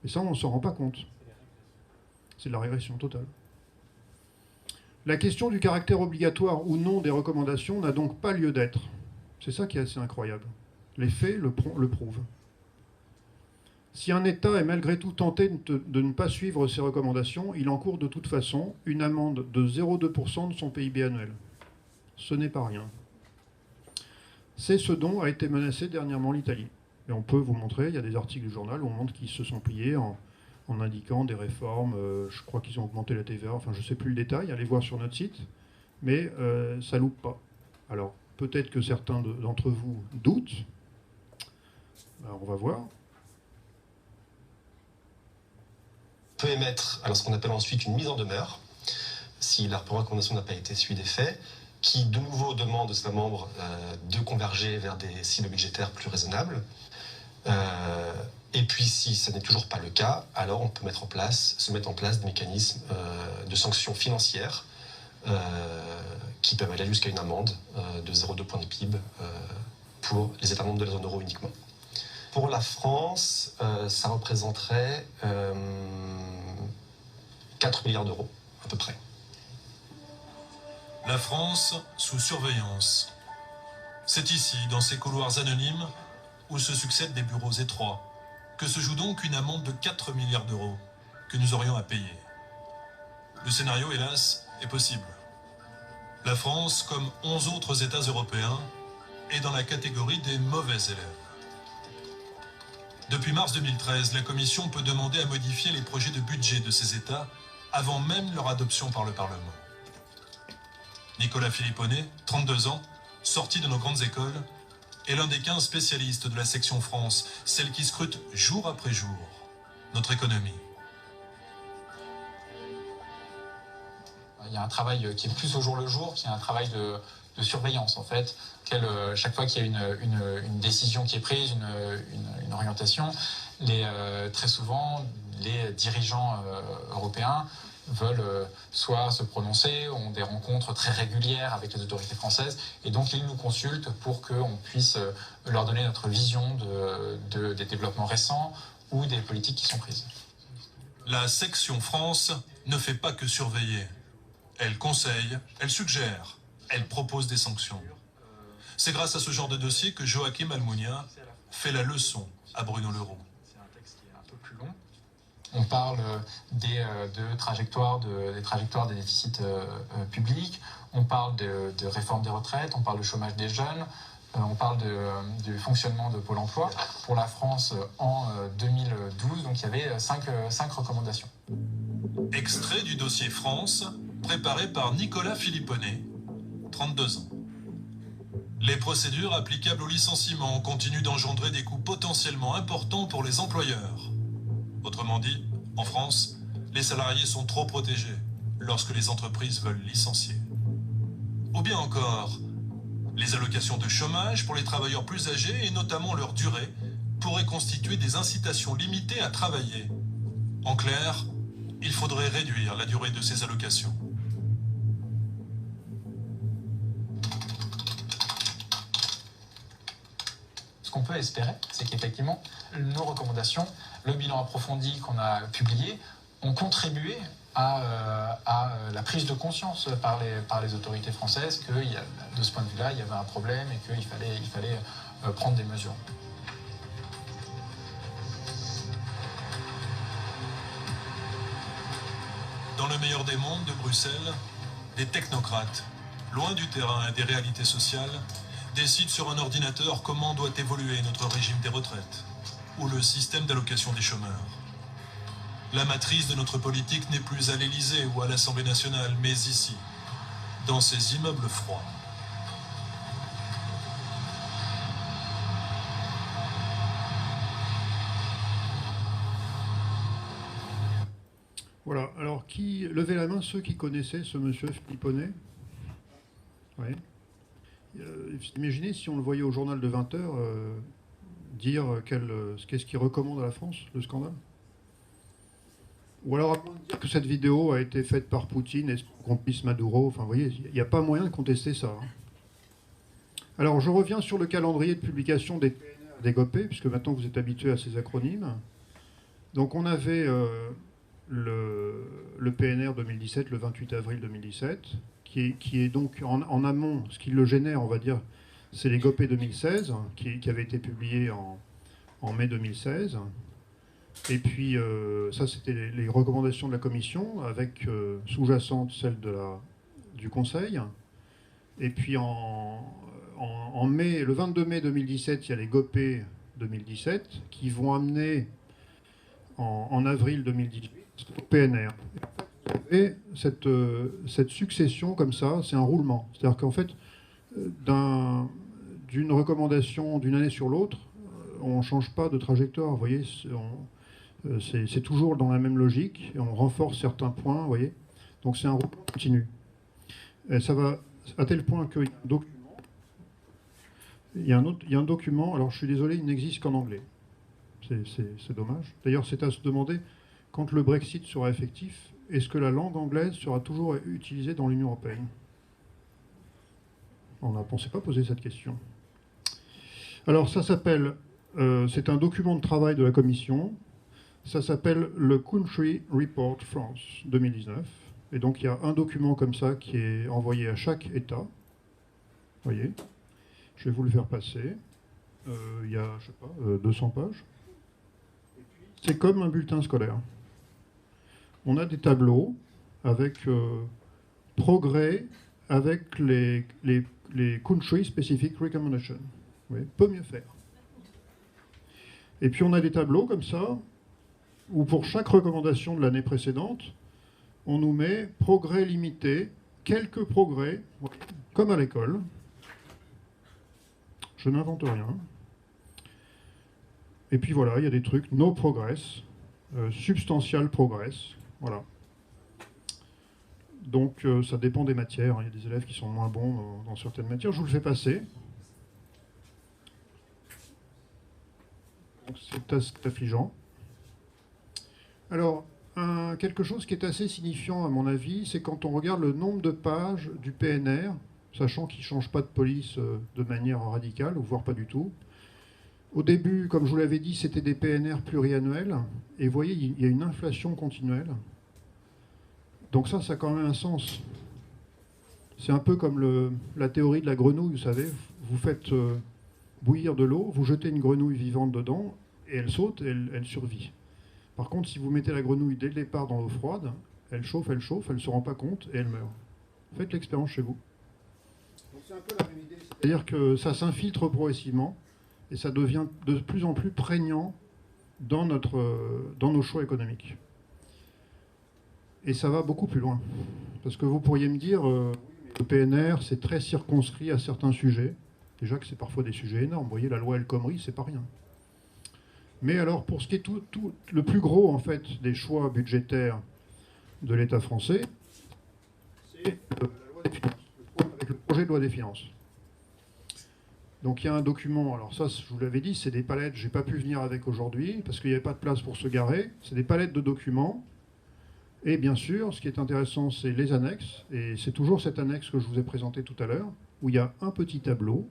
Et ça, on ne s'en rend pas compte. C'est de la régression totale. La question du caractère obligatoire ou non des recommandations n'a donc pas lieu d'être. C'est ça qui est assez incroyable. Les faits le prouvent. Si un État est malgré tout tenté de ne pas suivre ces recommandations, il encourt de toute façon une amende de 0,2% de son PIB annuel. Ce n'est pas rien. C'est ce dont a été menacée dernièrement l'Italie. Et on peut vous montrer, il y a des articles du journal où on montre qu'ils se sont pliés en indiquant des réformes. Je crois qu'ils ont augmenté la TVA, enfin je ne sais plus le détail, allez voir sur notre site. Mais ça loupe pas. Alors, peut-être que certains d'entre vous doutent. Alors, on va voir. Peut émettre alors ce qu'on appelle ensuite une mise en demeure, si la recommandation n'a pas été suivie des faits, qui de nouveau demande aux États membres de converger vers des cibles budgétaires plus raisonnables. Et puis si ce n'est toujours pas le cas, alors on peut se mettre en place des mécanismes de sanctions financières qui peuvent aller jusqu'à une amende de 0,2 points de PIB pour les États membres de la zone euro uniquement. Pour la France, ça représenterait 4 milliards d'euros, à peu près. La France sous surveillance. C'est ici, dans ces couloirs anonymes, où se succèdent des bureaux étroits, que se joue donc une amende de 4 milliards d'euros que nous aurions à payer. Le scénario, hélas, est possible. La France, comme 11 autres États européens, est dans la catégorie des mauvais élèves. Depuis mars 2013, la Commission peut demander à modifier les projets de budget de ces États avant même leur adoption par le Parlement. Nicolas Philipponnet, 32 ans, sorti de nos grandes écoles, est l'un des 15 spécialistes de la section France, celle qui scrute jour après jour notre économie. Il y a un travail qui est plus au jour le jour, qui est un travail de surveillance en fait. Chaque fois qu'il y a une décision qui est prise, une orientation, très souvent les dirigeants européens veulent soit se prononcer, ont des rencontres très régulières avec les autorités françaises, et donc ils nous consultent pour qu'on puisse leur donner notre vision des développements récents ou des politiques qui sont prises. La section France ne fait pas que surveiller. Elle conseille, elle suggère, elle propose des sanctions. C'est grâce à ce genre de dossier que Joachim Almunia fait la leçon à Bruno Le Roux. C'est un texte qui est un peu plus long. On parle des trajectoires des déficits publics, on parle de réforme des retraites, on parle de chômage des jeunes, on parle du fonctionnement de Pôle emploi. Pour la France, en 2012, donc il y avait cinq recommandations. Extrait du dossier France, préparé par Nicolas Philipponnet, 32 ans. Les procédures applicables au licenciement continuent d'engendrer des coûts potentiellement importants pour les employeurs. Autrement dit, en France, les salariés sont trop protégés lorsque les entreprises veulent licencier. Ou bien encore, les allocations de chômage pour les travailleurs plus âgés et notamment leur durée pourraient constituer des incitations limitées à travailler. En clair, il faudrait réduire la durée de ces allocations. Ce qu'on peut espérer, c'est qu'effectivement, nos recommandations, le bilan approfondi qu'on a publié, ont contribué à la prise de conscience par les autorités françaises que de ce point de vue-là, il y avait un problème et qu'il fallait prendre des mesures. Dans le meilleur des mondes de Bruxelles, des technocrates, loin du terrain et des réalités sociales, décident sur un ordinateur comment doit évoluer notre régime des retraites ou le système d'allocation des chômeurs. La matrice de notre politique n'est plus à l'Élysée ou à l'Assemblée nationale, mais ici, dans ces immeubles froids. Voilà, alors qui levez la main ceux qui connaissaient ce monsieur Philipponnet? Oui. Imaginez si on le voyait au journal de 20h dire qu'est-ce qu'il recommande à la France, le scandale. Ou alors dire que cette vidéo a été faite par Poutine et son complice Maduro. Enfin, vous voyez, il n'y a pas moyen de contester ça. Alors, je reviens sur le calendrier de publication des PNR des GOPE, puisque maintenant vous êtes habitués à ces acronymes. Donc, on avait le PNR 2017, le 28 avril 2017, qui est donc en amont, ce qui le génère, on va dire, c'est les GOPE 2016, qui avaient été publiés en mai 2016. Et puis, ça, c'était les recommandations de la Commission, avec sous-jacente celle du Conseil. Et puis, en mai, le 22 mai 2017, il y a les GOPE 2017, qui vont amener, en avril 2018, au PNR. Et cette succession, comme ça, c'est un roulement. C'est-à-dire qu'en fait, d'une recommandation d'une année sur l'autre, on ne change pas de trajectoire, vous voyez, c'est toujours dans la même logique, et on renforce certains points, vous voyez. Donc c'est un roulement continu. Et ça va à tel point qu'il y a un document. Il y a un document, alors je suis désolé, il n'existe qu'en anglais. C'est dommage. D'ailleurs, c'est à se demander, quand le Brexit sera effectif, est-ce que la langue anglaise sera toujours utilisée dans l'Union européenne? On ne s'est pas posé cette question. Alors ça s'appelle, c'est un document de travail de la Commission, ça s'appelle le Country Report France 2019. Et donc il y a un document comme ça qui est envoyé à chaque État. Vous voyez, je vais vous le faire passer. Il y a, je sais pas, 200 pages. C'est comme un bulletin scolaire. On a des tableaux avec progrès, avec les country specific recommendations. Oui, peut mieux faire. Et puis on a des tableaux comme ça, où pour chaque recommandation de l'année précédente, on nous met progrès limité, quelques progrès, comme à l'école. Je n'invente rien. Et puis voilà, il y a des trucs, no progress, substantial progress, voilà. Donc ça dépend des matières. Il y a des élèves qui sont moins bons dans certaines matières. Je vous le fais passer. C'est affligeant. Alors, quelque chose qui est assez signifiant à mon avis, c'est quand on regarde le nombre de pages du PNR, sachant qu'il ne change pas de police de manière radicale, ou voire pas du tout. Au début, comme je vous l'avais dit, c'était des PNR pluriannuels, et vous voyez, il y a une inflation continuelle. Donc ça a quand même un sens. C'est un peu comme la théorie de la grenouille, vous savez, vous faites bouillir de l'eau, vous jetez une grenouille vivante dedans, et elle saute, et elle survit. Par contre, si vous mettez la grenouille dès le départ dans l'eau froide, elle chauffe, elle ne se rend pas compte, et elle meurt. Faites l'expérience chez vous. Donc c'est un peu la même idée. C'est-à-dire que ça s'infiltre progressivement, et ça devient de plus en plus prégnant dans nos choix économiques. Et ça va beaucoup plus loin. Parce que vous pourriez me dire, le PNR, c'est très circonscrit à certains sujets. Déjà que c'est parfois des sujets énormes. Vous voyez, la loi El Khomri, c'est pas rien. Mais alors, pour ce qui est le plus gros, en fait, des choix budgétaires de l'État français, c'est la loi des finances, avec le projet de loi des finances. Donc il y a un document, alors ça, je vous l'avais dit, c'est des palettes, je n'ai pas pu venir avec aujourd'hui, parce qu'il n'y avait pas de place pour se garer. C'est des palettes de documents. Et bien sûr, ce qui est intéressant, c'est les annexes. Et c'est toujours cette annexe que je vous ai présentée tout à l'heure, où il y a un petit tableau.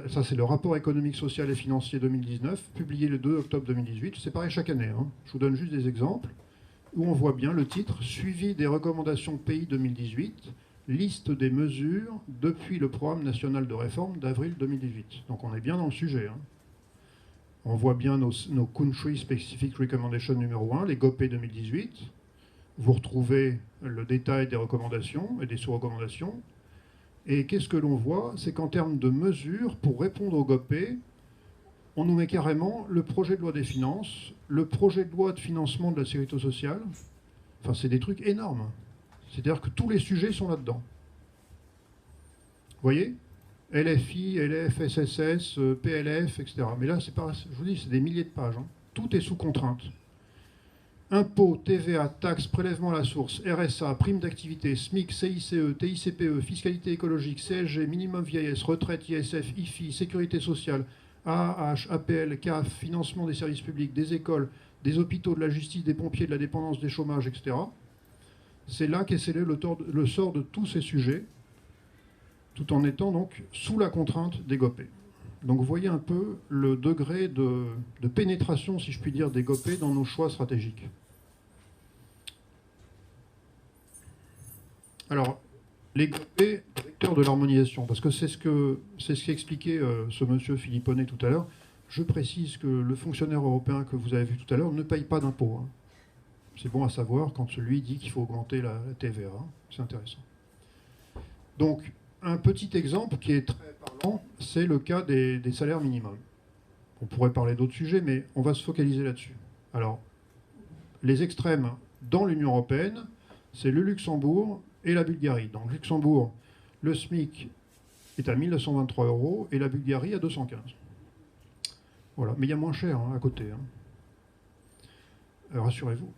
Ça, c'est le rapport économique, social et financier 2019, publié le 2 octobre 2018. C'est pareil chaque année. Je vous donne juste des exemples, où on voit bien le titre « Suivi des recommandations pays 2018, liste des mesures depuis le programme national de réforme d'avril 2018 ». Donc on est bien dans le sujet. On voit bien nos Country Specific Recommendation numéro 1, les GOPE 2018. Vous retrouvez le détail des recommandations et des sous-recommandations. Et qu'est-ce que l'on voit? C'est qu'en termes de mesures, pour répondre aux GOPE, on nous met carrément le projet de loi des finances, le projet de loi de financement de la sécurité sociale. Enfin, c'est des trucs énormes. C'est-à-dire que tous les sujets sont là-dedans. Vous voyez? LFI, LF, SSS, PLF, etc. Mais là, c'est pas, je vous dis, c'est des milliers de pages. Tout est sous contrainte. Impôts, TVA, taxes, prélèvement à la source, RSA, prime d'activité, SMIC, CICE, TICPE, fiscalité écologique, CSG, minimum vieillesse, retraite, ISF, IFI, sécurité sociale, AAH, APL, CAF, financement des services publics, des écoles, des hôpitaux, de la justice, des pompiers, de la dépendance, des chômages, etc. C'est là qu'est scellé le sort de tous ces sujets, tout en étant donc sous la contrainte des GOPE. Donc vous voyez un peu le degré de pénétration, si je puis dire, des GOPE dans nos choix stratégiques. Alors, les GOPE, vecteurs de l'harmonisation, parce que c'est ce qu'expliquait ce monsieur Philipponnet tout à l'heure. Je précise que le fonctionnaire européen que vous avez vu tout à l'heure ne paye pas d'impôts. C'est bon à savoir quand celui dit qu'il faut augmenter la TVA. C'est intéressant. Donc, un petit exemple qui est très parlant, c'est le cas des salaires minimums. On pourrait parler d'autres sujets, mais on va se focaliser là-dessus. Alors, les extrêmes dans l'Union européenne, c'est le Luxembourg et la Bulgarie. Dans le Luxembourg, le SMIC est à 1 923 € et la Bulgarie à 215. Voilà, mais il y a moins cher à côté. Rassurez-vous.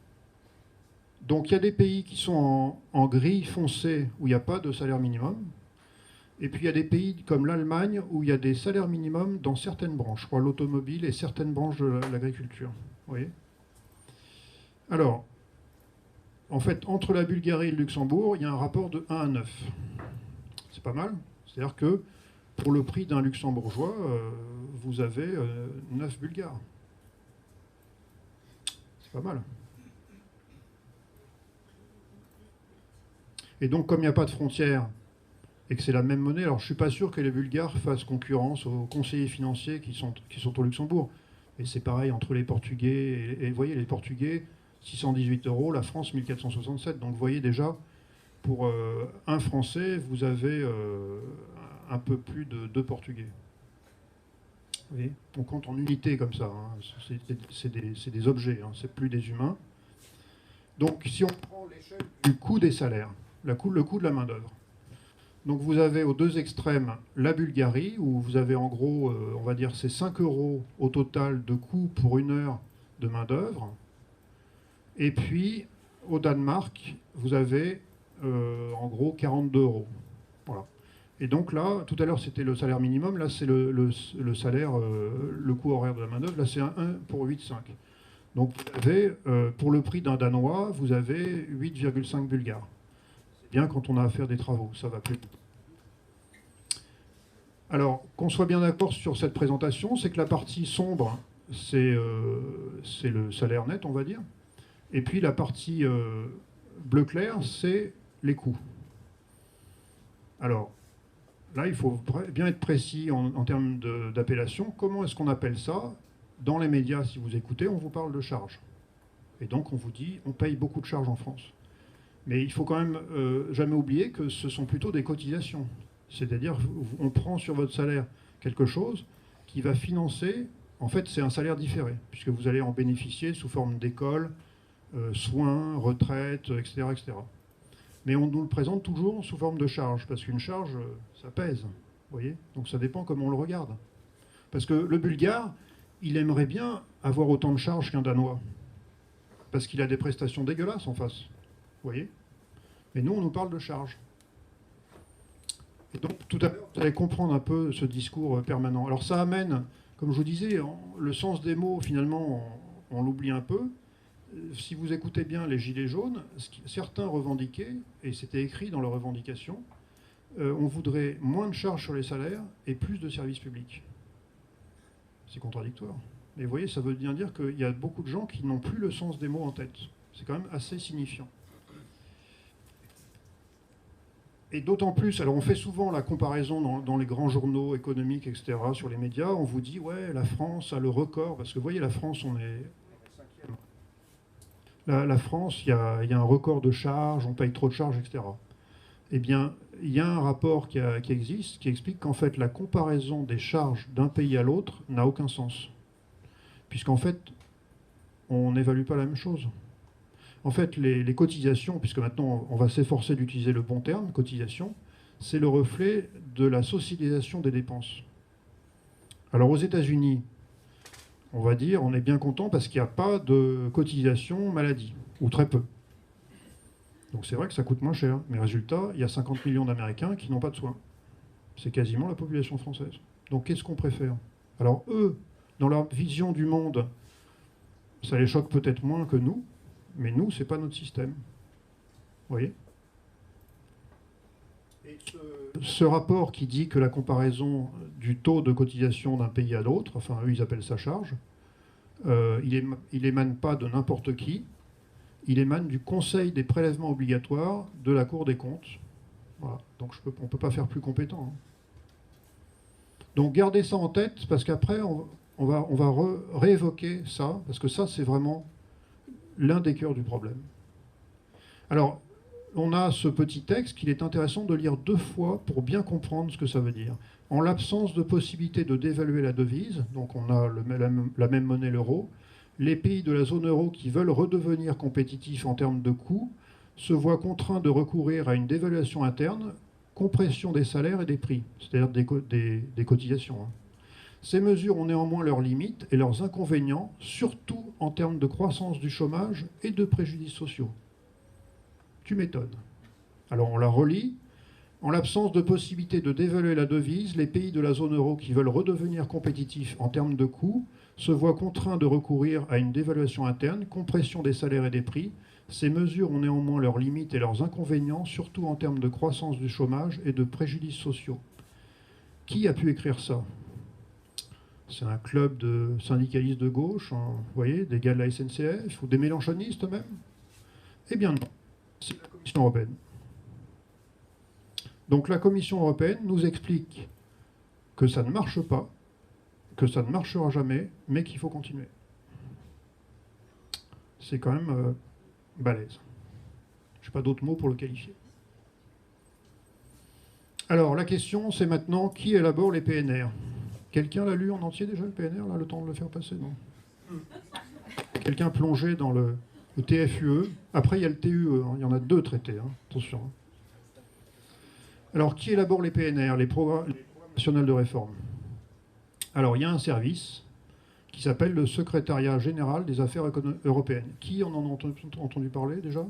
Donc il y a des pays qui sont en gris foncé où il n'y a pas de salaire minimum. Et puis il y a des pays comme l'Allemagne où il y a des salaires minimums dans certaines branches, je crois l'automobile et certaines branches de l'agriculture. Vous voyez? Alors, en fait, entre la Bulgarie et le Luxembourg, il y a un rapport de 1 à 9. C'est pas mal. C'est-à-dire que pour le prix d'un luxembourgeois, vous avez 9 Bulgares. C'est pas mal. Et donc, comme il n'y a pas de frontières et que c'est la même monnaie, alors je ne suis pas sûr que les Bulgares fassent concurrence aux conseillers financiers qui sont au Luxembourg. Et c'est pareil entre les Portugais et vous voyez, les Portugais, 618 €, la France, 1467. Donc vous voyez déjà, pour un Français, vous avez un peu plus de 2 Portugais. Vous voyez? On compte en unités comme ça. C'est des objets, c'est plus des humains. Donc si on prend l'échelle du coût des salaires, le coût de la main-d'œuvre. Donc vous avez aux deux extrêmes la Bulgarie, où vous avez en gros, on va dire, c'est 5 € au total de coût pour 1 heure de main-d'œuvre. Et puis, au Danemark, vous avez en gros 42 €. Voilà. Et donc là, tout à l'heure c'était le salaire minimum, là c'est le salaire, le coût horaire de la main-d'œuvre, là c'est un 1 pour 8,5. Donc vous avez, pour le prix d'un Danois, vous avez 8,5 Bulgares. C'est bien quand on a à faire des travaux, ça va plus vite. Alors, qu'on soit bien d'accord sur cette présentation, c'est que la partie sombre, c'est le salaire net, on va dire. Et puis la partie bleu clair, c'est les coûts. Alors, là, il faut bien être précis en termes d'appellation. Comment est-ce qu'on appelle ça? Dans les médias, si vous écoutez, on vous parle de charges. Et donc, on vous dit, on paye beaucoup de charges en France. Mais il faut quand même jamais oublier que ce sont plutôt des cotisations. C'est-à-dire, on prend sur votre salaire quelque chose qui va financer, en fait, c'est un salaire différé, puisque vous allez en bénéficier sous forme d'école, soins, retraite, etc., etc. Mais on nous le présente toujours sous forme de charge, parce qu'une charge, ça pèse, vous voyez. Donc ça dépend comment on le regarde. Parce que le Bulgare, il aimerait bien avoir autant de charges qu'un Danois, parce qu'il a des prestations dégueulasses en face, vous voyez. Mais nous, on nous parle de charges. Et donc, tout à l'heure, vous allez comprendre un peu ce discours permanent. Alors ça amène, comme je vous disais, le sens des mots, finalement, on l'oublie un peu. Si vous écoutez bien les Gilets jaunes, certains revendiquaient, et c'était écrit dans leurs revendications, on voudrait moins de charges sur les salaires et plus de services publics. C'est contradictoire. Mais vous voyez, ça veut bien dire qu'il y a beaucoup de gens qui n'ont plus le sens des mots en tête. C'est quand même assez signifiant. Et d'autant plus, alors on fait souvent la comparaison dans les grands journaux économiques, etc., sur les médias, on vous dit, ouais, la France a le record, parce que vous voyez, la France, on est cinquième. La France, il y a un record de charges, on paye trop de charges, etc. Eh bien, il y a un rapport qui existe, qui explique qu'en fait, la comparaison des charges d'un pays à l'autre n'a aucun sens. Puisqu'en fait, on n'évalue pas la même chose. En fait, les cotisations, puisque maintenant on va s'efforcer d'utiliser le bon terme, cotisation, c'est le reflet de la socialisation des dépenses. Alors aux États-Unis, on va dire, on est bien content parce qu'il n'y a pas de cotisation maladie, ou très peu. Donc c'est vrai que ça coûte moins cher, mais résultat, il y a 50 millions d'Américains qui n'ont pas de soins. C'est quasiment la population française. Donc qu'est-ce qu'on préfère? Alors eux, dans leur vision du monde, ça les choque peut-être moins que nous, mais nous, ce n'est pas notre système. Vous voyez? Et ce rapport qui dit que la comparaison du taux de cotisation d'un pays à l'autre, enfin eux ils appellent ça charge, il émane pas de n'importe qui, il émane du Conseil des prélèvements obligatoires de la Cour des comptes. Voilà. Donc on ne peut pas faire plus compétent. Hein. Donc gardez ça en tête, parce qu'après on va réévoquer ça, parce que ça c'est vraiment l'un des cœurs du problème. Alors, on a ce petit texte qu'il est intéressant de lire 2 fois pour bien comprendre ce que ça veut dire. En l'absence de possibilité de dévaluer la devise, donc on a la même monnaie, l'euro, les pays de la zone euro qui veulent redevenir compétitifs en termes de coûts se voient contraints de recourir à une dévaluation interne, compression des salaires et des prix, c'est-à-dire des cotisations. Hein. Ces mesures ont néanmoins leurs limites et leurs inconvénients, surtout en termes de croissance du chômage et de préjudices sociaux. Tu m'étonnes. Alors on la relit. En l'absence de possibilité de dévaluer la devise, les pays de la zone euro qui veulent redevenir compétitifs en termes de coûts se voient contraints de recourir à une dévaluation interne, compression des salaires et des prix. Ces mesures ont néanmoins leurs limites et leurs inconvénients, surtout en termes de croissance du chômage et de préjudices sociaux. Qui a pu écrire ça ? C'est un club de syndicalistes de gauche, hein, vous voyez, des gars de la SNCF, ou des mélenchonistes même? Eh bien non, c'est la Commission européenne. Donc la Commission européenne nous explique que ça ne marche pas, que ça ne marchera jamais, mais qu'il faut continuer. C'est quand même balèze. Je n'ai pas d'autres mots pour le qualifier. Alors la question, c'est maintenant, qui élabore les PNR? Quelqu'un l'a lu en entier déjà, le PNR, là, le temps de le faire passer, non? Quelqu'un plongé dans le TFUE. Après, il y a le TUE, hein. Il y en a 2 traités, hein. Attention. Hein. Alors, qui élabore les PNR, les programmes nationaux de réforme? Alors, il y a un service qui s'appelle le Secrétariat général des affaires européennes. Qui en a entendu parler déjà?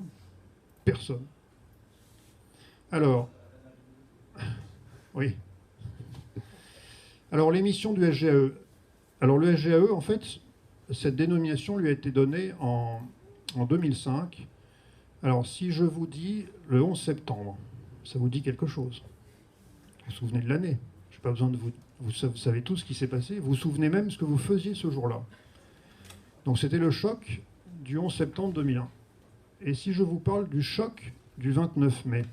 Personne. Alors, oui. Alors, les missions du SGAE. Alors, le SGAE, en fait, cette dénomination lui a été donnée en 2005. Alors, si je vous dis le 11 septembre, ça vous dit quelque chose? Vous vous souvenez de l'année? Je n'ai pas besoin de vous... Vous savez tout ce qui s'est passé. Vous vous souvenez même ce que vous faisiez ce jour-là. Donc, c'était le choc du 11 septembre 2001. Et si je vous parle du choc du 29 mai,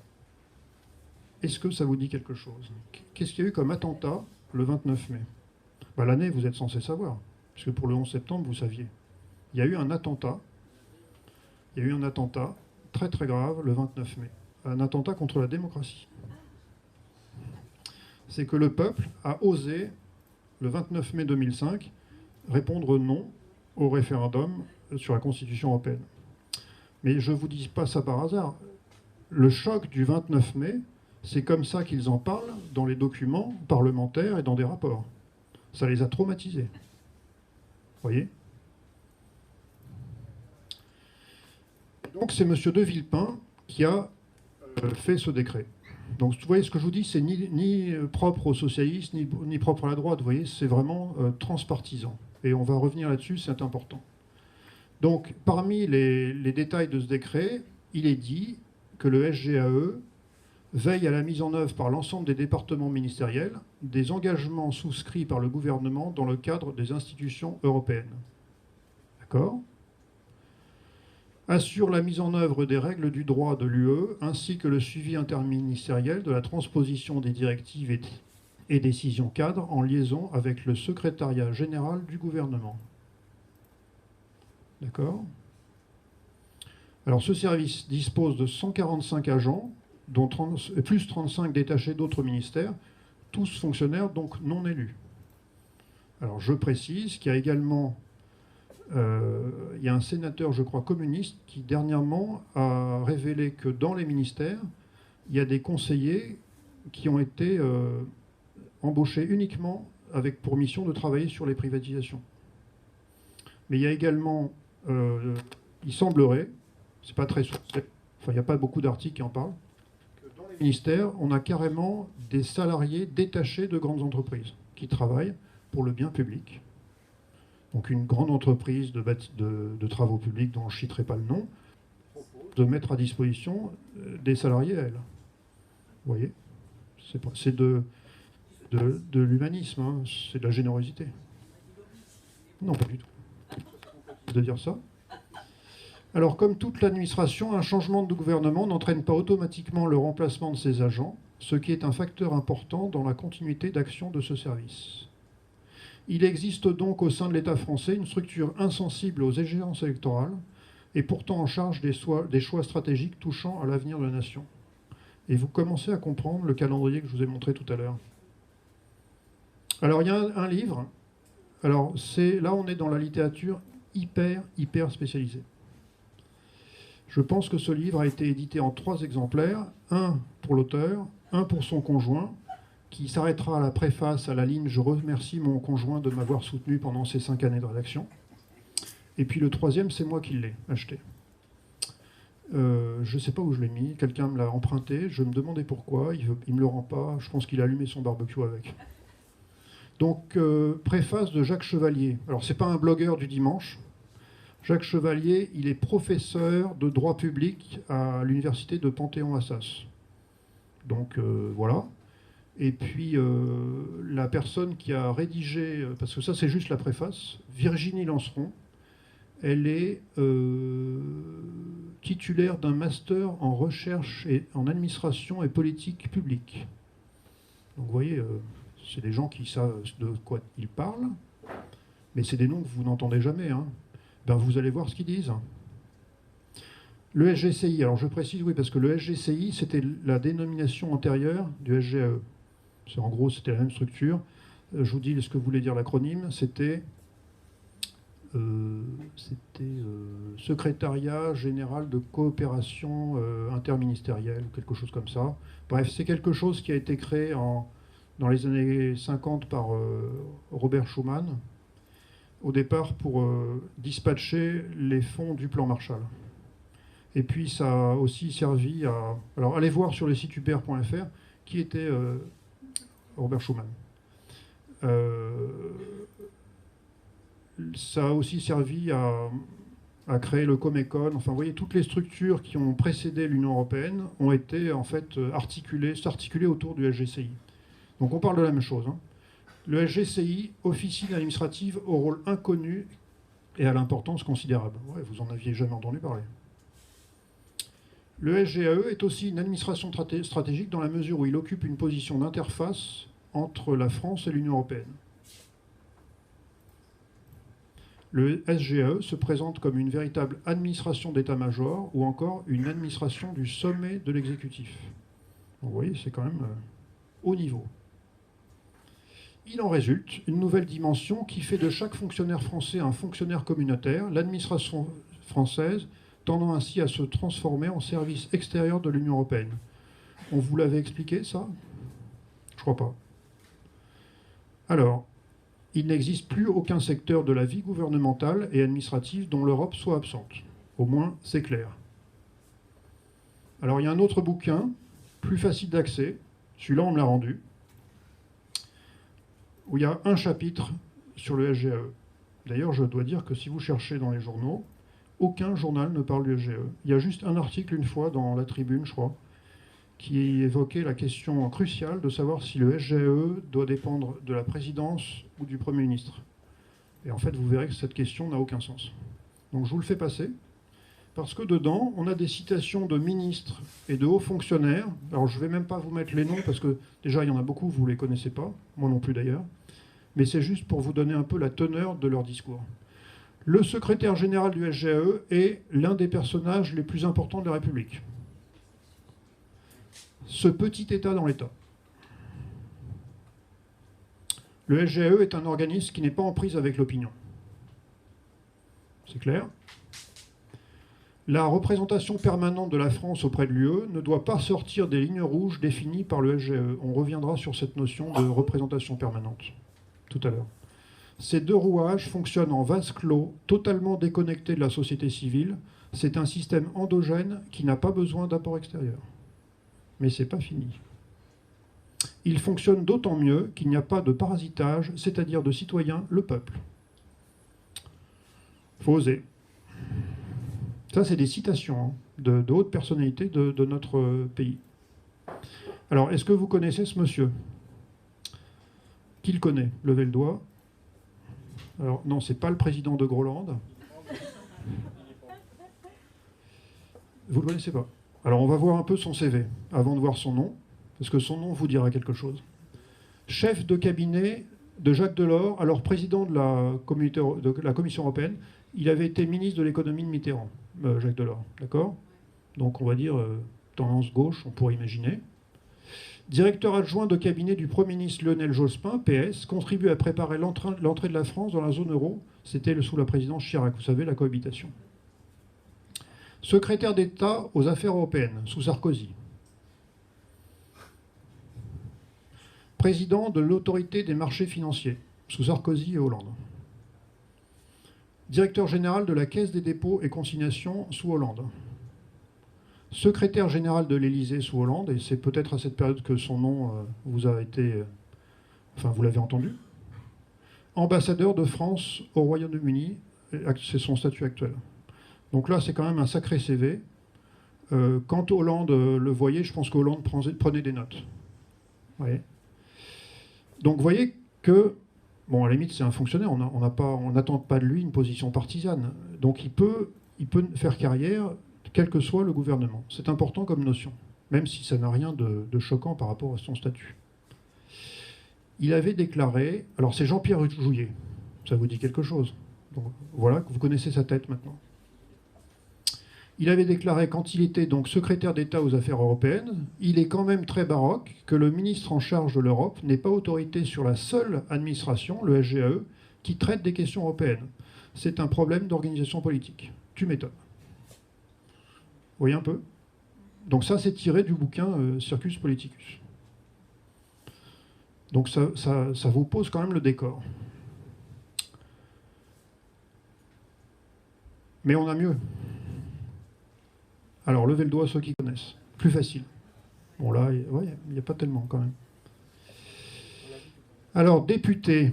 est-ce que ça vous dit quelque chose? Qu'est-ce qu'il y a eu comme attentat le 29 mai? Ben, l'année, vous êtes censé savoir, puisque pour le 11 septembre, vous saviez. Il y a eu un attentat. Il y a eu un attentat très très grave le 29 mai. Un attentat contre la démocratie. C'est que le peuple a osé, le 29 mai 2005, répondre non au référendum sur la Constitution européenne. Mais je ne vous dis pas ça par hasard. Le choc du 29 mai, c'est comme ça qu'ils en parlent dans les documents parlementaires et dans des rapports. Ça les a traumatisés. Vous voyez? Donc c'est M. de Villepin qui a fait ce décret. Donc vous voyez, ce que je vous dis, c'est ni propre aux socialistes, ni propre à la droite. Vous voyez, c'est vraiment transpartisan. Et on va revenir là-dessus, c'est important. Donc parmi les détails de ce décret, il est dit que le SGAE veille à la mise en œuvre par l'ensemble des départements ministériels des engagements souscrits par le gouvernement dans le cadre des institutions européennes. D'accord ? Assure la mise en œuvre des règles du droit de l'UE ainsi que le suivi interministériel de la transposition des directives et décisions cadres en liaison avec le secrétariat général du gouvernement. D'accord ? Alors ce service dispose de 145 agents, dont plus 35 détachés d'autres ministères, tous fonctionnaires donc non élus. Alors je précise qu'il y a également il y a un sénateur, je crois, communiste, qui dernièrement a révélé que dans les ministères, il y a des conseillers qui ont été embauchés uniquement avec pour mission de travailler sur les privatisations. Mais il y a également, il semblerait, c'est pas très sourcé, enfin il n'y a pas beaucoup d'articles qui en parlent, que dans les ministères, on a carrément des salariés détachés de grandes entreprises qui travaillent pour le bien public. Donc une grande entreprise de travaux publics dont je ne citerai pas le nom, de mettre à disposition des salariés à elle. Vous voyez, c'est de l'humanisme, hein, c'est de la générosité. Non, pas du tout. De dire ça. Alors, comme toute l'administration, un changement de gouvernement n'entraîne pas automatiquement le remplacement de ses agents, ce qui est un facteur important dans la continuité d'action de ce service. Il existe donc au sein de l'État français une structure insensible aux échéances électorales et pourtant en charge des choix stratégiques touchant à l'avenir de la nation. Et vous commencez à comprendre le calendrier que je vous ai montré tout à l'heure. Alors il y a un livre, alors là on est dans la littérature hyper spécialisée. Je pense que ce livre a été édité en 3 exemplaires, un pour l'auteur, un pour son conjoint, qui s'arrêtera à la préface, à la ligne « Je remercie mon conjoint de m'avoir soutenu pendant ces 5 années de rédaction ». Et puis le 3e, c'est moi qui l'ai acheté. Je ne sais pas où je l'ai mis, quelqu'un me l'a emprunté, je me demandais pourquoi, il ne me le rend pas, je pense qu'il a allumé son barbecue avec. Donc, préface de Jacques Chevalier. Alors, ce n'est pas un blogueur du dimanche. Jacques Chevalier, il est professeur de droit public à l'université de Panthéon-Assas. Donc, voilà. Et puis, la personne qui a rédigé, parce que ça c'est juste la préface, Virginie Lanceron, elle est titulaire d'un master en recherche et en administration et politique publique. Donc vous voyez, c'est des gens qui savent de quoi ils parlent, mais c'est des noms que vous n'entendez jamais. Hein. Ben, vous allez voir ce qu'ils disent. Le SGCI, alors je précise, oui, parce que le SGCI, c'était la dénomination antérieure du SGAE. En gros, c'était la même structure. Je vous dis ce que voulait dire l'acronyme. C'était Secrétariat général de coopération interministérielle, ou quelque chose comme ça. Bref, c'est quelque chose qui a été créé dans les années 50 par Robert Schuman au départ pour dispatcher les fonds du plan Marshall. Et puis ça a aussi servi à... Alors allez voir sur le site upr.fr qui était Robert Schuman. Ça a aussi servi à créer le Comecon. Enfin, vous voyez, toutes les structures qui ont précédé l'Union européenne ont été en fait s'articuler autour du SGCI. Donc on parle de la même chose. Hein. Le SGCI, officine administrative au rôle inconnu et à l'importance considérable. Ouais, vous en aviez jamais entendu parler. Le SGAE est aussi une administration stratégique dans la mesure où il occupe une position d'interface entre la France et l'Union européenne. Le SGAE se présente comme une véritable administration d'état-major ou encore une administration du sommet de l'exécutif. Vous voyez, c'est quand même haut niveau. Il en résulte une nouvelle dimension qui fait de chaque fonctionnaire français un fonctionnaire communautaire, l'administration française tendant ainsi à se transformer en service extérieur de l'Union européenne. On vous l'avait expliqué, ça? Je crois pas. Alors, il n'existe plus aucun secteur de la vie gouvernementale et administrative dont l'Europe soit absente. Au moins, c'est clair. Alors, il y a un autre bouquin, plus facile d'accès, celui-là, on me l'a rendu, où il y a un chapitre sur le SGAE. D'ailleurs, je dois dire que si vous cherchez dans les journaux, aucun journal ne parle du SGAE. Il y a juste un article une fois dans La Tribune, je crois, qui évoquait la question cruciale de savoir si le SGAE doit dépendre de la présidence ou du Premier ministre. Et en fait, vous verrez que cette question n'a aucun sens. Donc je vous le fais passer, parce que dedans, on a des citations de ministres et de hauts fonctionnaires. Alors je ne vais même pas vous mettre les noms, parce que déjà, il y en a beaucoup, vous ne les connaissez pas, moi non plus d'ailleurs. Mais c'est juste pour vous donner un peu la teneur de leur discours. Le secrétaire général du SGAE est l'un des personnages les plus importants de la République. Ce petit État dans l'État. Le SGAE est un organisme qui n'est pas en prise avec l'opinion. C'est clair? La représentation permanente de la France auprès de l'UE ne doit pas sortir des lignes rouges définies par le SGAE. On reviendra sur cette notion de représentation permanente tout à l'heure. Ces deux rouages fonctionnent en vase clos, totalement déconnectés de la société civile. C'est un système endogène qui n'a pas besoin d'apport extérieur. Mais ce n'est pas fini. Il fonctionne d'autant mieux qu'il n'y a pas de parasitage, c'est-à-dire de citoyens, le peuple. Il faut oser. Ça, c'est des citations de hautes personnalités de notre pays. Alors, est-ce que vous connaissez ce monsieur? Qui le connaît? Levez le doigt. Alors, non, c'est pas le président de Groland. Vous ne le connaissez pas? Alors, on va voir un peu son CV, avant de voir son nom, parce que son nom vous dira quelque chose. Chef de cabinet de Jacques Delors, alors président de la Commission européenne. Il avait été ministre de l'économie de Mitterrand, Jacques Delors, d'accord? Donc, on va dire tendance gauche, on pourrait imaginer. Directeur adjoint de cabinet du Premier ministre Lionel Jospin, PS, contribue à préparer l'entrée de la France dans la zone euro. C'était sous la présidence Chirac, vous savez, la cohabitation. Secrétaire d'État aux affaires européennes, sous Sarkozy. Président de l'autorité des marchés financiers, sous Sarkozy et Hollande. Directeur général de la Caisse des dépôts et consignations, sous Hollande. Secrétaire général de l'Élysée sous Hollande, et c'est peut-être à cette période que son nom vous a été... enfin, vous l'avez entendu. Ambassadeur de France au Royaume-Uni, c'est son statut actuel. Donc là, c'est quand même un sacré CV. Quand Hollande le voyait, je pense qu'Hollande prenait des notes. Ouais. Donc vous voyez que, bon, à la limite, c'est un fonctionnaire, on n'attend pas de lui une position partisane. Donc il peut faire carrière, quel que soit le gouvernement. C'est important comme notion, même si ça n'a rien de choquant par rapport à son statut. Il avait déclaré, alors c'est Jean-Pierre Jouyet, ça vous dit quelque chose. Donc voilà, vous connaissez sa tête maintenant. Il avait déclaré, quand il était donc secrétaire d'État aux affaires européennes, il est quand même très baroque que le ministre en charge de l'Europe n'ait pas autorité sur la seule administration, le SGAE, qui traite des questions européennes. C'est un problème d'organisation politique. Tu m'étonnes. Vous voyez un peu? Donc ça, c'est tiré du bouquin Circus Politicus. Donc ça vous pose quand même le décor. Mais on a mieux. Alors, levez le doigt ceux qui connaissent. Plus facile. Bon, là, il n'y a pas tellement, quand même. Alors, députée.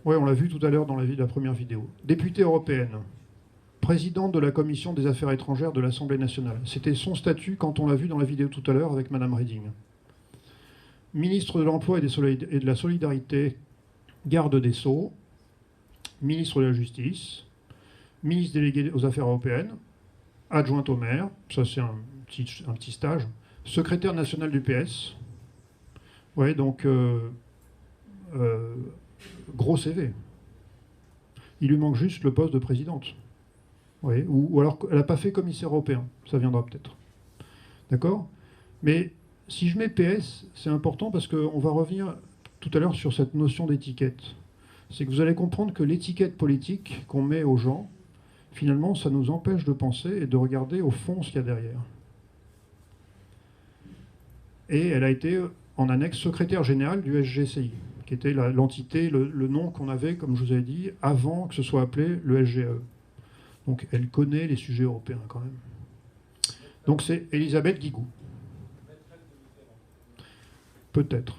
Oui, on l'a vu tout à l'heure dans la première vidéo. Députée européenne. Présidente de la Commission des Affaires étrangères de l'Assemblée nationale. C'était son statut quand on l'a vu dans la vidéo tout à l'heure avec Madame Reding. Ministre de l'Emploi et de la Solidarité, garde des Sceaux, ministre de la Justice, ministre délégué aux Affaires européennes, adjointe au maire, ça c'est un petit stage, secrétaire national du PS. Ouais, donc gros CV. Il lui manque juste le poste de présidente. Ouais, ou alors elle n'a pas fait commissaire européen, ça viendra peut-être. D'accord? Mais si je mets PS, c'est important parce qu'on va revenir tout à l'heure sur cette notion d'étiquette. C'est que vous allez comprendre que l'étiquette politique qu'on met aux gens, finalement, ça nous empêche de penser et de regarder au fond ce qu'il y a derrière. Et elle a été en annexe secrétaire générale du SGCI, qui était l'entité, le nom qu'on avait, comme je vous avais dit, avant que ce soit appelé le SGAE. Donc elle connaît les sujets européens quand même. Donc c'est Elisabeth Guigou. Peut-être.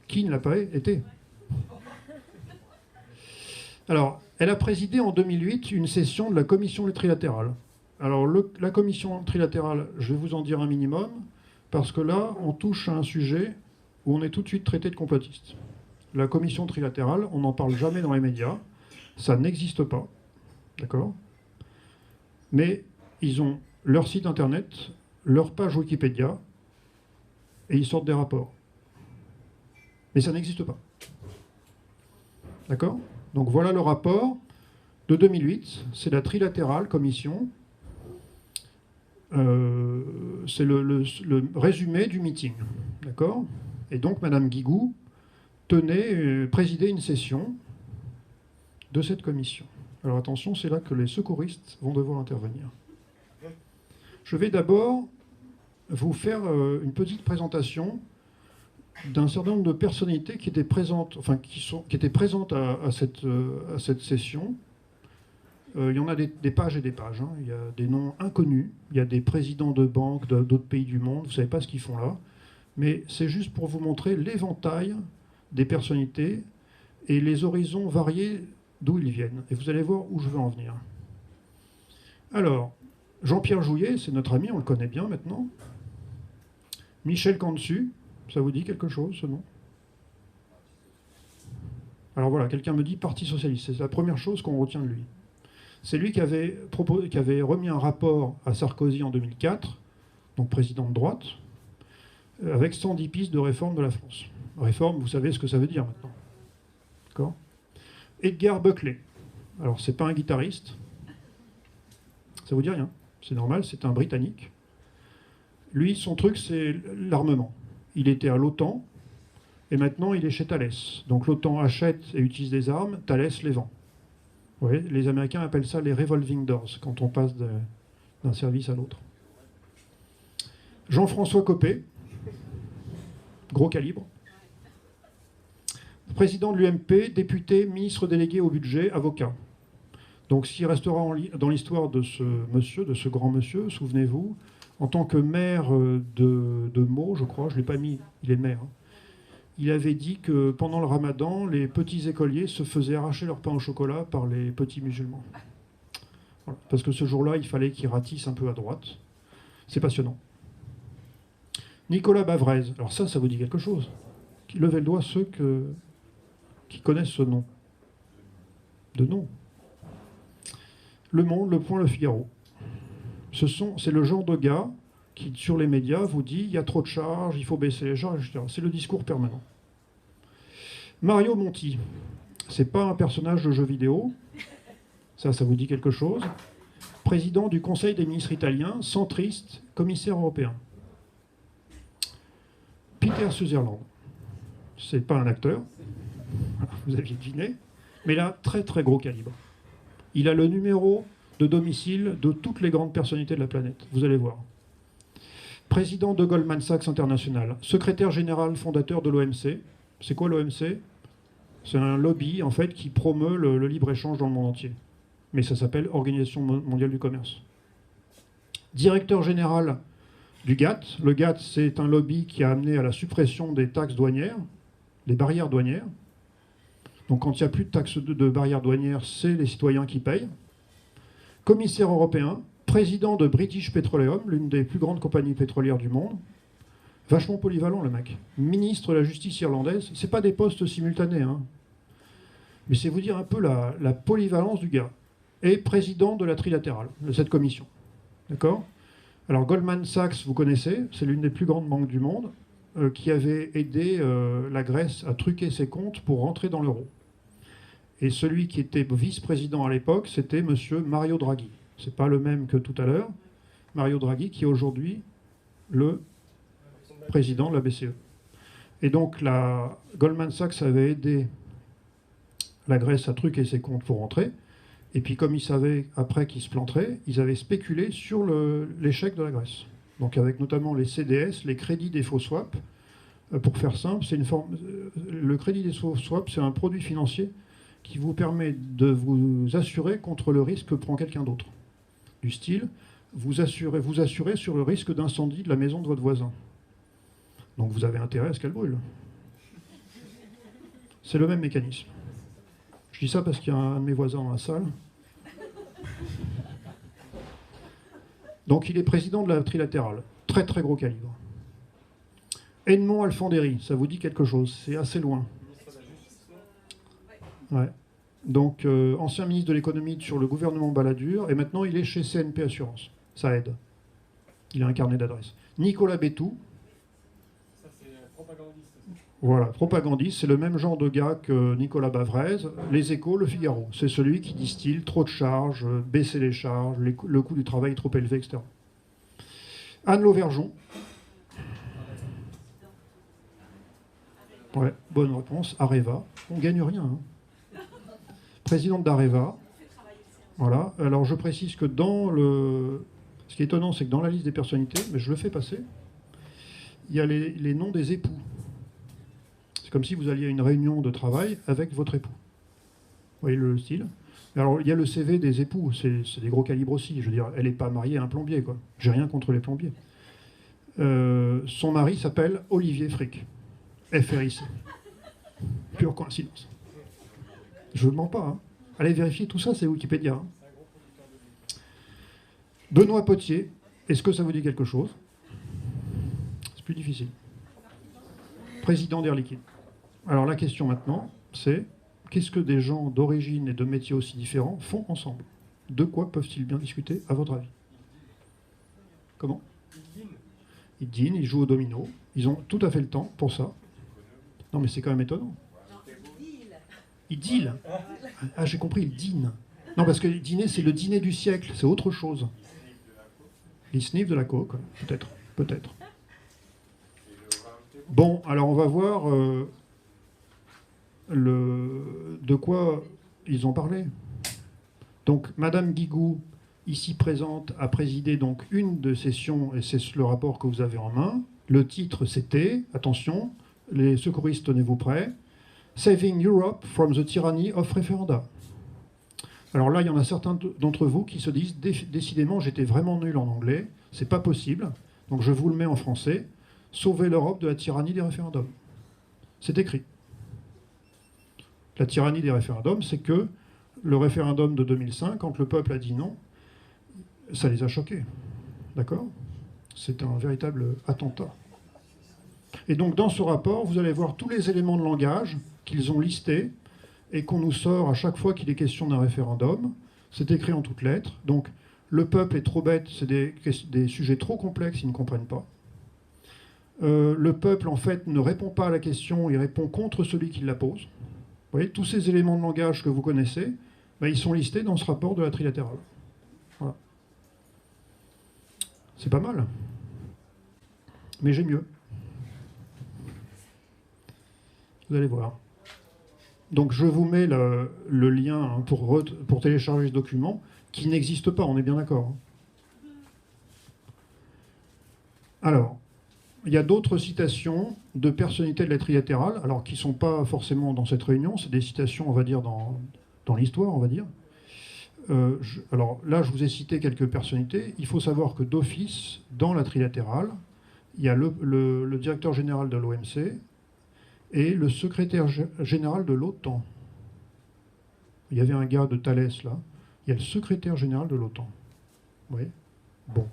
Qui ne l'a pas été? Alors, elle a présidé en 2008 une session de la commission trilatérale. Alors, la commission trilatérale, je vais vous en dire un minimum, parce que là, on touche à un sujet où on est tout de suite traité de complotiste. La commission trilatérale, on n'en parle jamais dans les médias, ça n'existe pas, d'accord? Mais ils ont leur site internet, leur page Wikipédia, et ils sortent des rapports. Mais ça n'existe pas. D'accord? Donc voilà le rapport de 2008, c'est la trilatérale commission. C'est le résumé du meeting. D'accord? Et donc Madame Guigou présidait une session de cette commission. Alors attention, c'est là que les secouristes vont devoir intervenir. Je vais d'abord vous faire une petite présentation d'un certain nombre de personnalités qui étaient présentes, enfin qui étaient présentes à cette session. Il y en a des pages et des pages. Hein. Il y a des noms inconnus, il y a des présidents de banques d'autres pays du monde, vous ne savez pas ce qu'ils font là. Mais c'est juste pour vous montrer l'éventail des personnalités et les horizons variés d'où ils viennent. Et vous allez voir où je veux en venir. Alors, Jean-Pierre Jouyet, c'est notre ami, on le connaît bien maintenant. Michel Cantu, ça vous dit quelque chose, ce nom? Alors voilà, quelqu'un me dit Parti Socialiste. C'est la première chose qu'on retient de lui. C'est lui qui avait remis un rapport à Sarkozy en 2004, donc président de droite, avec 110 pistes de réforme de la France. Réforme, vous savez ce que ça veut dire maintenant. D'accord? Edgar Buckley. Alors, c'est pas un guitariste. Ça vous dit rien. C'est normal, c'est un Britannique. Lui, son truc, c'est l'armement. Il était à l'OTAN, et maintenant, il est chez Thales. Donc, l'OTAN achète et utilise des armes, Thales les vend. Vous voyez, les Américains appellent ça les revolving doors, quand on passe d'un service à l'autre. Jean-François Copé, gros calibre. Président de l'UMP, député, ministre délégué au budget, avocat. Donc s'il restera dans l'histoire de ce monsieur, de ce grand monsieur, souvenez-vous, en tant que maire de Meaux, je crois, je ne l'ai pas mis, il est maire, hein, il avait dit que pendant le ramadan, les petits écoliers se faisaient arracher leur pain au chocolat par les petits musulmans. Voilà. Parce que ce jour-là, il fallait qu'ils ratissent un peu à droite. C'est passionnant. Nicolas Bavrez, alors ça vous dit quelque chose. Levez le doigt ceux qui connaissent ce nom. De nom. Le Monde, Le Point, Le Figaro. C'est le genre de gars qui, sur les médias, vous dit il y a trop de charges, il faut baisser les charges, etc. C'est le discours permanent. Mario Monti, c'est pas un personnage de jeu vidéo. Ça vous dit quelque chose. Président du Conseil des ministres italiens, centriste, commissaire européen. Peter Sutherland, c'est pas un acteur, vous aviez deviné, mais là, très très gros calibre. Il a le numéro de domicile de toutes les grandes personnalités de la planète, vous allez voir. Président de Goldman Sachs International, secrétaire général fondateur de l'OMC. C'est quoi l'OMC? C'est un lobby, en fait, qui promeut le libre-échange dans le monde entier. mais ça s'appelle Organisation mondiale du commerce. Directeur général du GATT. Le GATT, c'est un lobby qui a amené à la suppression des taxes douanières, des barrières douanières. Donc quand il n'y a plus de taxes de barrières douanières, c'est les citoyens qui payent. Commissaire européen, président de British Petroleum, l'une des plus grandes compagnies pétrolières du monde. Vachement polyvalent, le mec. Ministre de la justice irlandaise. C'est pas des postes simultanés, hein. Mais c'est vous dire un peu la polyvalence du gars. Et président de la trilatérale, de cette commission. D'accord ? Alors Goldman Sachs, vous connaissez, c'est l'une des plus grandes banques du monde, qui avait aidé la Grèce à truquer ses comptes pour rentrer dans l'euro. Et celui qui était vice-président à l'époque, c'était monsieur Mario Draghi. C'est pas le même que tout à l'heure. Mario Draghi, qui est aujourd'hui le président de la BCE. Et donc Goldman Sachs avait aidé la Grèce à truquer ses comptes pour rentrer. Et puis comme ils savaient après qu'ils se planteraient, ils avaient spéculé sur l'échec de la Grèce. Donc avec notamment les CDS, les crédits des faux swaps. Pour faire simple, le crédit des faux swaps, c'est un produit financier qui vous permet de vous assurer contre le risque que prend quelqu'un d'autre. Du style, vous assurez sur le risque d'incendie de la maison de votre voisin. Donc vous avez intérêt à ce qu'elle brûle. C'est le même mécanisme. Je dis ça parce qu'il y a un de mes voisins dans la salle. Donc il est président de la trilatérale. Très très gros calibre. Edmond Alfandéry, ça vous dit quelque chose? C'est assez loin. Ouais. Donc ancien ministre de l'économie sur le gouvernement Balladur, et maintenant il est chez CNP Assurance. Ça aide. Il a un carnet d'adresses. Nicolas Bétou. Ça c'est propagandiste. Voilà, propagandiste, c'est le même genre de gars que Nicolas Bavrez, Les Échos, Le Figaro. C'est celui qui distille trop de charges, baisser les charges, le coût du travail est trop élevé, etc. Anne Lauvergeon. Ouais, bonne réponse. Areva. On gagne rien. Hein. Présidente d'Areva. Voilà. Alors je précise que dans le... Ce qui est étonnant, c'est que dans la liste des personnalités, mais je le fais passer, il y a les noms des époux. C'est comme si vous alliez à une réunion de travail avec votre époux. Vous voyez le style? Alors, il y a le CV des époux, c'est des gros calibres aussi. Je veux dire, elle n'est pas mariée à un plombier, quoi. J'ai rien contre les plombiers. Son mari s'appelle Olivier Frick. FRIC. Pure coïncidence. Je ne mens pas. Hein. Allez vérifier tout ça, c'est Wikipédia. Hein. Benoît Potier, est-ce que ça vous dit quelque chose? C'est plus difficile. Président d'Air Liquide. Alors la question maintenant, c'est qu'est-ce que des gens d'origine et de métiers aussi différents font ensemble? De quoi peuvent-ils bien discuter, à votre avis? Comment? Ils dînent, ils jouent au domino. Ils ont tout à fait le temps pour ça. Non, mais c'est quand même étonnant. Ils dealent. Ah, j'ai compris, ils dînent. Non, parce que dîner, c'est le dîner du siècle, c'est autre chose. Ils sniffent de la coke, peut-être, peut-être. Bon, alors on va voir de quoi ils ont parlé. Donc, Madame Guigou, ici présente, a présidé donc une de sessions, et c'est le rapport que vous avez en main. Le titre, c'était, attention, les secouristes, tenez-vous prêts, Saving Europe from the Tyranny of Referenda. Alors là, il y en a certains d'entre vous qui se disent, décidément, j'étais vraiment nul en anglais, c'est pas possible, donc je vous le mets en français, sauver l'Europe de la tyrannie des référendums. C'est écrit. La tyrannie des référendums, c'est que le référendum de 2005, quand le peuple a dit non, ça les a choqués. D'accord? C'est un véritable attentat. Et donc, dans ce rapport, vous allez voir tous les éléments de langage qu'ils ont listés et qu'on nous sort à chaque fois qu'il est question d'un référendum. C'est écrit en toutes lettres. Donc, le peuple est trop bête, c'est des sujets trop complexes, ils ne comprennent pas. Le peuple, en fait, ne répond pas à la question, il répond contre celui qui la pose. Vous voyez, tous ces éléments de langage que vous connaissez, ben, ils sont listés dans ce rapport de la trilatérale. Voilà. C'est pas mal. Mais j'ai mieux. Vous allez voir. Donc je vous mets le lien hein, pour télécharger ce document, qui n'existe pas, on est bien d'accord. Alors, il y a d'autres citations de personnalités de la trilatérale, alors qui ne sont pas forcément dans cette réunion, c'est des citations, on va dire, dans l'histoire, on va dire. Alors là, je vous ai cité quelques personnalités. Il faut savoir que d'office, dans la trilatérale, il y a le directeur général de l'OMC et le secrétaire général de l'OTAN. Il y avait un gars de Thalès, là. Il y a le secrétaire général de l'OTAN. Oui. Bon.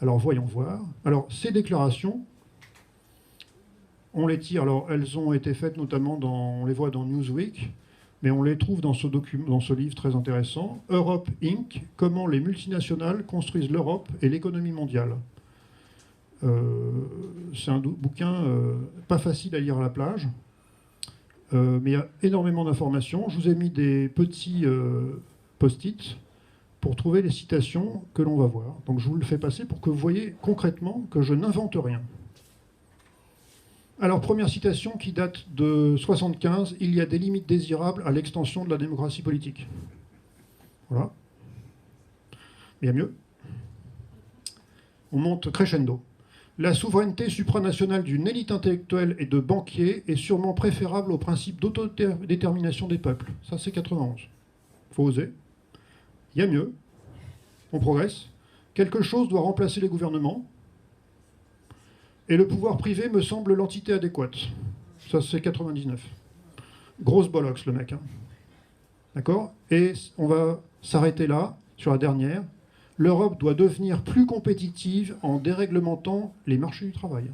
Alors, voyons voir. Alors, ces déclarations, on les tire. Alors, elles ont été faites notamment on les voit dans Newsweek, mais on les trouve dans ce livre très intéressant, Europe Inc., comment les multinationales construisent l'Europe et l'économie mondiale. C'est un bouquin pas facile à lire à la plage, mais il y a énormément d'informations. Je vous ai mis des petits post-it pour trouver les citations que l'on va voir. Donc je vous le fais passer pour que vous voyez concrètement que je n'invente rien. Alors, première citation qui date de 1975, il y a des limites désirables à l'extension de la démocratie politique. Voilà. Il y a mieux. On monte crescendo. La souveraineté supranationale d'une élite intellectuelle et de banquiers est sûrement préférable au principe d'autodétermination des peuples. Ça, c'est 91. Il faut oser. Il y a mieux. On progresse. Quelque chose doit remplacer les gouvernements. Et le pouvoir privé me semble l'entité adéquate. Ça, c'est 99. Grosse bollocks, le mec. Hein. D'accord? Et on va s'arrêter là, sur la dernière. L'Europe doit devenir plus compétitive en déréglementant les marchés du travail.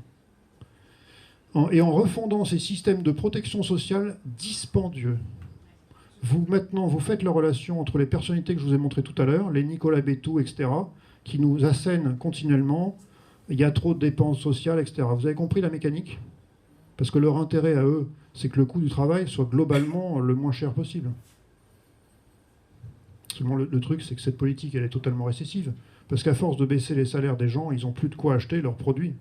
Et en refondant ces systèmes de protection sociale dispendieux. Maintenant, vous faites la relation entre les personnalités que je vous ai montrées tout à l'heure, les Nicolas Bétou, etc., qui nous assènent continuellement. Il y a trop de dépenses sociales, etc. Vous avez compris la mécanique? Parce que leur intérêt à eux, c'est que le coût du travail soit globalement le moins cher possible. Seulement, le truc, c'est que cette politique, elle est totalement récessive. Parce qu'à force de baisser les salaires des gens, ils n'ont plus de quoi acheter leurs produits.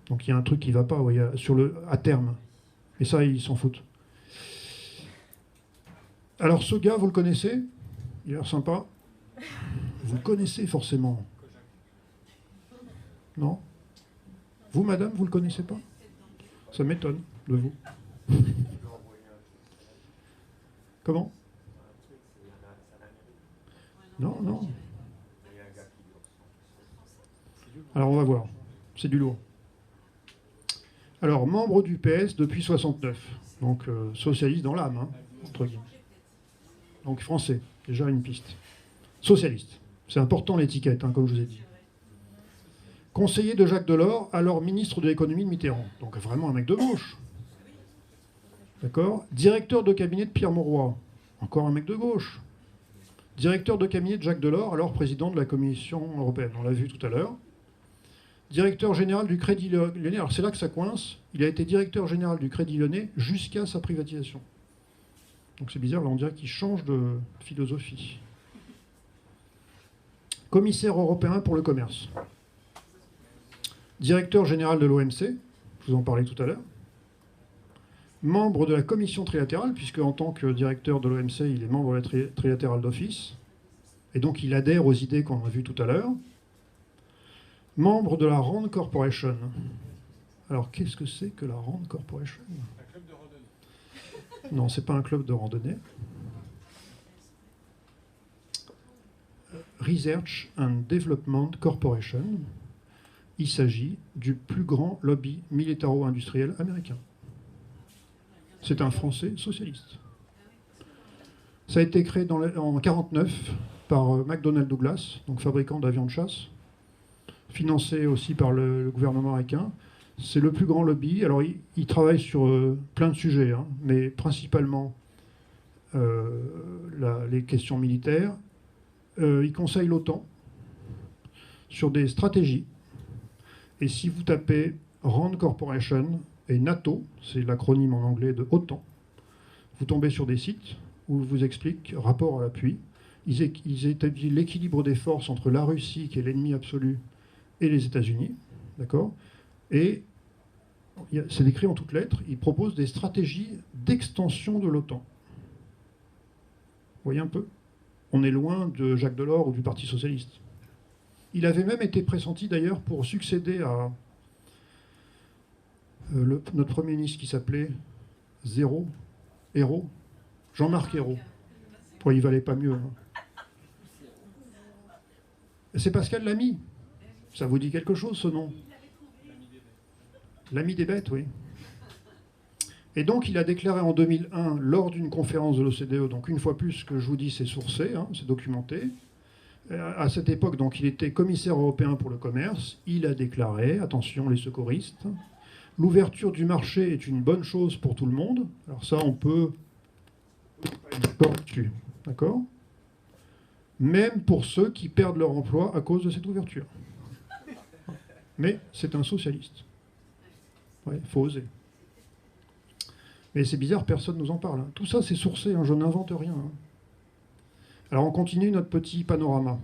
Donc il y a un truc qui ne va pas à terme. Et ça, ils s'en foutent. Alors ce gars, vous le connaissez? Il a l'air sympa. Vous le connaissez forcément. Non? Vous, madame, vous le connaissez pas? Ça m'étonne de vous. Comment? Non, non. Alors on va voir. C'est du lourd. Alors, membre du PS depuis 69. Donc socialiste dans l'âme, hein, entre guillemets. Donc français, déjà une piste. Socialiste. C'est important l'étiquette, hein, comme je vous ai dit. Conseiller de Jacques Delors, alors ministre de l'économie de Mitterrand. Donc vraiment un mec de gauche. D'accord? Directeur de cabinet de Pierre Mauroy. Encore un mec de gauche. Directeur de cabinet de Jacques Delors, alors président de la Commission européenne. On l'a vu tout à l'heure. Directeur général du Crédit Lyonnais. Alors c'est là que ça coince. Il a été directeur général du Crédit Lyonnais jusqu'à sa privatisation. Donc c'est bizarre, là on dirait qu'il change de philosophie. Commissaire européen pour le commerce. Directeur général de l'OMC, je vous en parlais tout à l'heure. Membre de la commission trilatérale, puisque en tant que directeur de l'OMC, il est membre de la trilatérale d'office. Et donc il adhère aux idées qu'on a vues tout à l'heure. Membre de la Rand Corporation. Alors qu'est-ce que c'est que la Rand Corporation? Un club de randonnée. Non, c'est pas un club de randonnée. Research and Development Corporation. Il s'agit du plus grand lobby militaro-industriel américain. C'est un Français socialiste. Ça a été créé en 1949 par McDonnell Douglas, donc fabricant d'avions de chasse, financé aussi par le gouvernement américain. C'est le plus grand lobby. Alors, il travaille sur plein de sujets, hein, mais principalement les questions militaires. Il conseille l'OTAN sur des stratégies. Et si vous tapez Rand Corporation et NATO, c'est l'acronyme en anglais de OTAN, vous tombez sur des sites où ils vous expliquent, rapport à l'appui, ils établissent l'équilibre des forces entre la Russie, qui est l'ennemi absolu, et les États-Unis, d'accord? Et c'est décrit en toutes lettres, ils proposent des stratégies d'extension de l'OTAN. Vous voyez un peu? On est loin de Jacques Delors ou du Parti socialiste. Il avait même été pressenti d'ailleurs pour succéder à notre Premier ministre qui s'appelait Hérault, Jean-Marc Hérault. Il valait pas mieux. Hein. C'est Pascal Lamy. Ça vous dit quelque chose, ce nom? L'ami des bêtes, oui. Et donc, il a déclaré en 2001, lors d'une conférence de l'OCDE, donc une fois plus, ce que je vous dis, c'est sourcé, hein, c'est documenté. À cette époque, donc, il était commissaire européen pour le commerce. Il a déclaré, attention les secouristes, l'ouverture du marché est une bonne chose pour tout le monde. Alors ça, on peut être d'accord dessus, d'accord? Même pour ceux qui perdent leur emploi à cause de cette ouverture. Mais c'est un socialiste. Il faut oser. Mais c'est bizarre, personne ne nous en parle. Hein. Tout ça, c'est sourcé, hein, je n'invente rien. Hein. Alors, on continue notre petit panorama.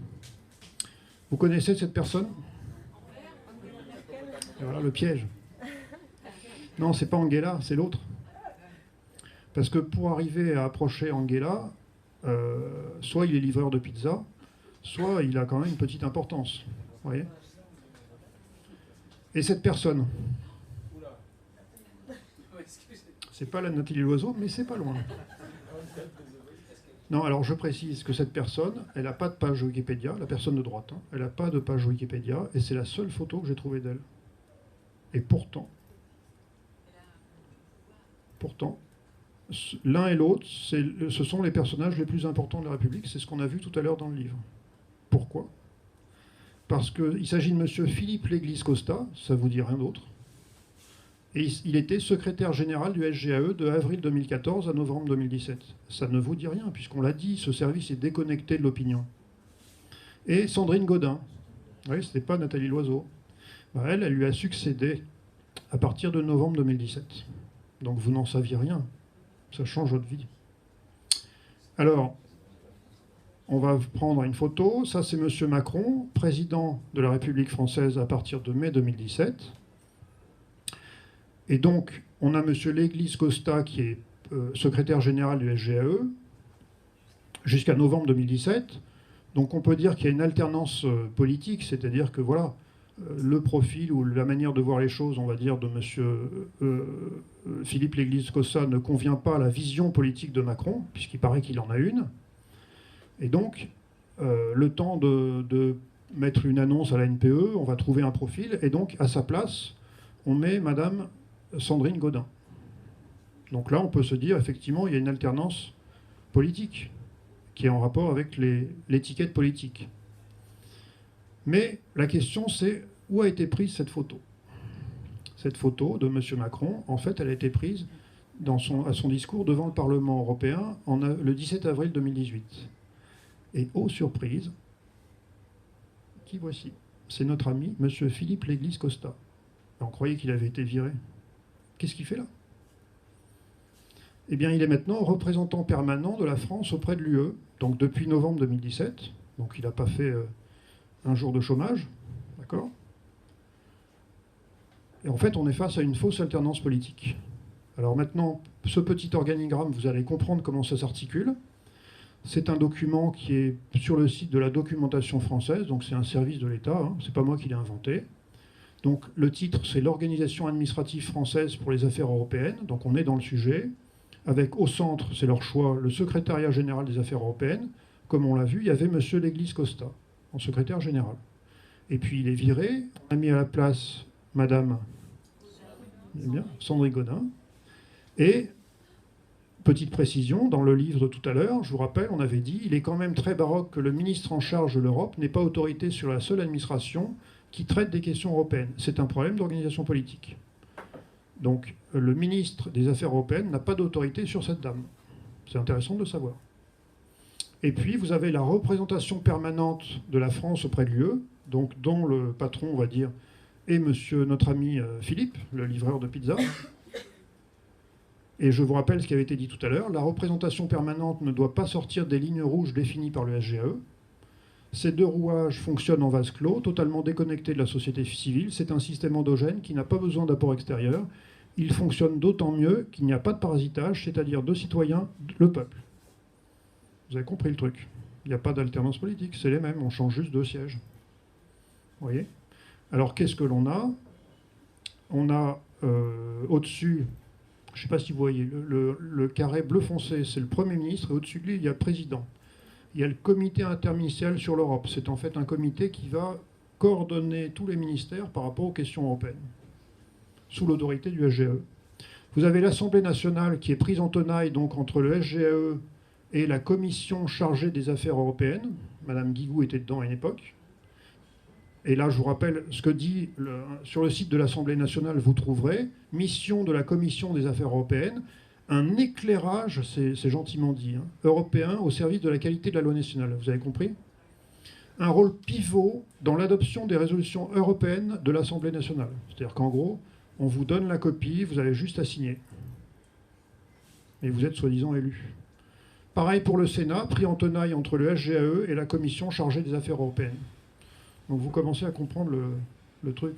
Vous connaissez cette personne? Et voilà le piège. Non, c'est pas Angela, c'est l'autre. Parce que pour arriver à approcher Angela, soit il est livreur de pizza, soit il a quand même une petite importance. Vous voyez? Et cette personne, c'est pas la Nathalie Loiseau, mais c'est pas loin. Non, alors je précise que cette personne, elle n'a pas de page Wikipédia, la personne de droite, hein, elle n'a pas de page Wikipédia, et c'est la seule photo que j'ai trouvée d'elle. Et pourtant, l'un et l'autre, ce sont les personnages les plus importants de la République, c'est ce qu'on a vu tout à l'heure dans le livre. Pourquoi? Parce qu'il s'agit de M. Philippe Léglise-Costa, ça vous dit rien d'autre. Et il était secrétaire général du SGAE de avril 2014 à novembre 2017. Ça ne vous dit rien, puisqu'on l'a dit, ce service est déconnecté de l'opinion. Et Sandrine Gaudin, oui, ce n'était pas Nathalie Loiseau, elle lui a succédé à partir de novembre 2017. Donc vous n'en saviez rien. Ça change votre vie. Alors, on va prendre une photo. Ça, c'est M. Macron, président de la République française à partir de mai 2017. Et donc, on a M. Léglise-Costa, qui est secrétaire général du SGAE, jusqu'à novembre 2017. Donc on peut dire qu'il y a une alternance politique, c'est-à-dire que voilà, le profil ou la manière de voir les choses, on va dire, de M. Philippe Léglise-Costa ne convient pas à la vision politique de Macron, puisqu'il paraît qu'il en a une. Et donc, le temps de mettre une annonce à la NPE, on va trouver un profil, et donc, à sa place, on met Madame Sandrine Gaudin. Donc là, on peut se dire, effectivement, il y a une alternance politique qui est en rapport avec l'étiquette politique. Mais la question, c'est où a été prise cette photo? Cette photo de M. Macron, en fait, elle a été prise à son discours devant le Parlement européen le 17 avril 2018. Et oh surprise, qui voici? C'est notre ami, M. Philippe Léglise-Costa. On croyait qu'il avait été viré. Qu'est-ce qu'il fait là? Eh bien, il est maintenant représentant permanent de la France auprès de l'UE, donc depuis novembre 2017. Donc il n'a pas fait un jour de chômage, d'accord? Et en fait, on est face à une fausse alternance politique. Alors maintenant, ce petit organigramme, vous allez comprendre comment ça s'articule. C'est un document qui est sur le site de la documentation française, donc c'est un service de l'État, hein, c'est pas moi qui l'ai inventé. Donc le titre, c'est l'Organisation administrative française pour les affaires européennes, donc on est dans le sujet, avec au centre, c'est leur choix, le secrétariat général des affaires européennes. Comme on l'a vu, il y avait M. Léglise-Costa, en secrétaire général. Et puis il est viré, on a mis à la place Madame Sandrine Gaudin. Et, petite précision, dans le livre de tout à l'heure, je vous rappelle, on avait dit, il est quand même très baroque que le ministre en charge de l'Europe n'ait pas autorité sur la seule administration qui traite des questions européennes. C'est un problème d'organisation politique. Donc, le ministre des Affaires européennes n'a pas d'autorité sur cette dame. C'est intéressant de le savoir. Et puis, vous avez la représentation permanente de la France auprès de l'UE, donc dont le patron, on va dire, est notre ami Philippe, le livreur de pizza. Et je vous rappelle ce qui avait été dit tout à l'heure, la représentation permanente ne doit pas sortir des lignes rouges définies par le SGAE. Ces deux rouages fonctionnent en vase clos, totalement déconnectés de la société civile. C'est un système endogène qui n'a pas besoin d'apport extérieur. Il fonctionne d'autant mieux qu'il n'y a pas de parasitage, c'est-à-dire deux citoyens, le peuple. Vous avez compris le truc. Il n'y a pas d'alternance politique, c'est les mêmes, on change juste de siège. Vous voyez? Alors qu'est-ce que l'on a? On a au-dessus, je ne sais pas si vous voyez, le carré bleu foncé, c'est le Premier ministre, et au-dessus de lui, il y a le président. il y a le comité interministériel sur l'Europe. C'est en fait un comité qui va coordonner tous les ministères par rapport aux questions européennes, sous l'autorité du SGAE. Vous avez l'Assemblée nationale qui est prise en tenaille donc entre le SGAE et la commission chargée des affaires européennes. Madame Guigou était dedans à une époque. Et là, je vous rappelle ce que dit sur le site de l'Assemblée nationale, vous trouverez mission de la commission des affaires européennes, un éclairage, c'est gentiment dit, hein, européen au service de la qualité de la loi nationale. Vous avez compris ? Un rôle pivot dans l'adoption des résolutions européennes de l'Assemblée nationale. C'est-à-dire qu'en gros, on vous donne la copie, vous avez juste à signer. Et vous êtes soi-disant élu. Pareil pour le Sénat, pris en tenaille entre le SGAE et la commission chargée des affaires européennes. Donc vous commencez à comprendre le truc.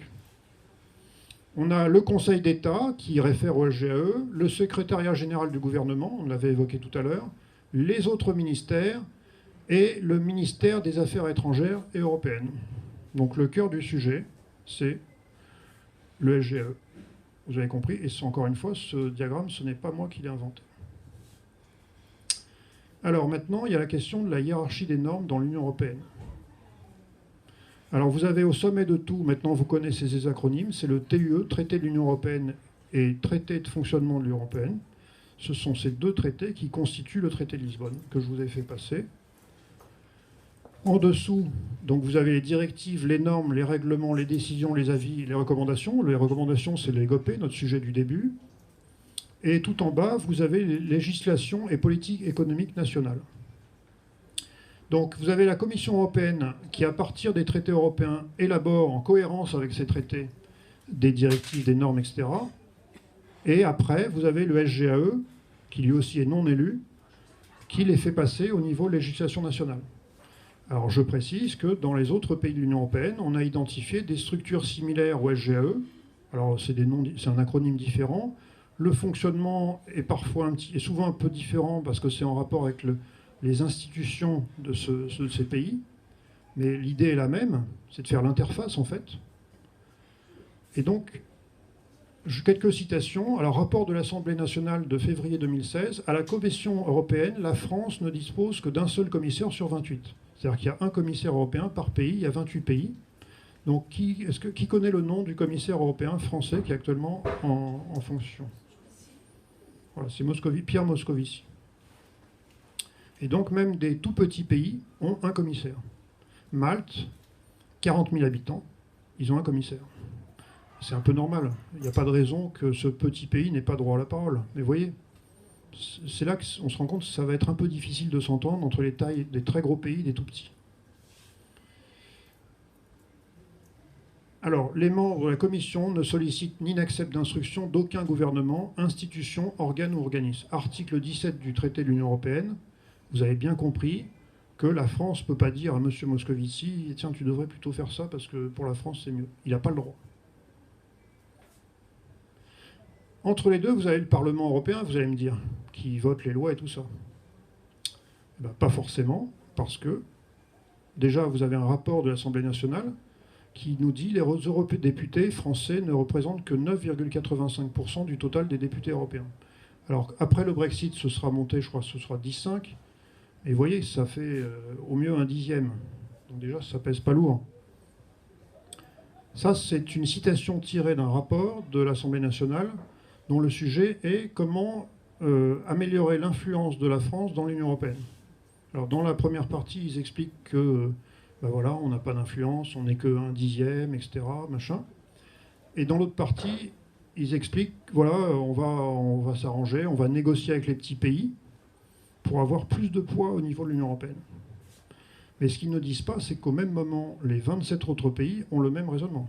On a le Conseil d'État qui réfère au SGAE, le secrétariat général du gouvernement, on l'avait évoqué tout à l'heure, les autres ministères et le ministère des Affaires étrangères et européennes. Donc le cœur du sujet, c'est le SGAE. Vous avez compris, et encore une fois, ce diagramme, ce n'est pas moi qui l'ai inventé. Alors maintenant, il y a la question de la hiérarchie des normes dans l'Union européenne. Alors vous avez au sommet de tout, maintenant vous connaissez ces acronymes, c'est le TUE, Traité de l'Union européenne et Traité de fonctionnement de l'Union européenne. Ce sont ces deux traités qui constituent le traité de Lisbonne, que je vous ai fait passer. En dessous, donc vous avez les directives, les normes, les règlements, les décisions, les avis, les recommandations. Les recommandations, c'est les GOPE, notre sujet du début. Et tout en bas, vous avez les législations et politiques économiques nationales. Donc vous avez la Commission européenne qui, à partir des traités européens, élabore en cohérence avec ces traités des directives, des normes, etc. Et après, vous avez le SGAE, qui lui aussi est non élu, qui les fait passer au niveau de législation nationale. Alors je précise que dans les autres pays de l'Union européenne, on a identifié des structures similaires au SGAE. Alors c'est un acronyme différent. Le fonctionnement est parfois est souvent un peu différent parce que c'est en rapport avec les institutions de ces pays. Mais l'idée est la même, c'est de faire l'interface en fait. Et donc, quelques citations. Alors, rapport de l'Assemblée nationale de février 2016. À la Commission européenne, la France ne dispose que d'un seul commissaire sur 28. C'est-à-dire qu'il y a un commissaire européen par pays, il y a 28 pays. Donc, qui connaît le nom du commissaire européen français qui est actuellement en fonction? Voilà, c'est Pierre Moscovici. Et donc, même des tout petits pays ont un commissaire. Malte, 40 000 habitants, ils ont un commissaire. C'est un peu normal. Il n'y a pas de raison que ce petit pays n'ait pas droit à la parole. Mais vous voyez, c'est là qu'on se rend compte que ça va être un peu difficile de s'entendre entre les tailles des très gros pays et des tout petits. Alors, les membres de la Commission ne sollicitent ni n'acceptent d'instructions d'aucun gouvernement, institution, organe ou organisme. Article 17 du traité de l'Union européenne, vous avez bien compris que la France ne peut pas dire à M. Moscovici « Tiens, tu devrais plutôt faire ça parce que pour la France, c'est mieux ». Il n'a pas le droit. Entre les deux, vous avez le Parlement européen, vous allez me dire, qui vote les lois et tout ça. Eh bien, pas forcément, parce que, déjà, vous avez un rapport de l'Assemblée nationale qui nous dit que les eurodéputés français ne représentent que 9,85% du total des députés européens. Alors, après le Brexit, ce sera monté, je crois que ce sera 10,5%. Et vous voyez, ça fait au mieux un dixième. Donc déjà, ça pèse pas lourd. Ça, c'est une citation tirée d'un rapport de l'Assemblée nationale dont le sujet est comment améliorer l'influence de la France dans l'Union européenne. Alors, dans la première partie, ils expliquent que voilà, on n'a pas d'influence, on n'est que un dixième, etc. Machin. Et dans l'autre partie, ils expliquent voilà, on va s'arranger, on va négocier avec les petits pays pour avoir plus de poids au niveau de l'Union européenne. Mais ce qu'ils ne disent pas, c'est qu'au même moment, les 27 autres pays ont le même raisonnement.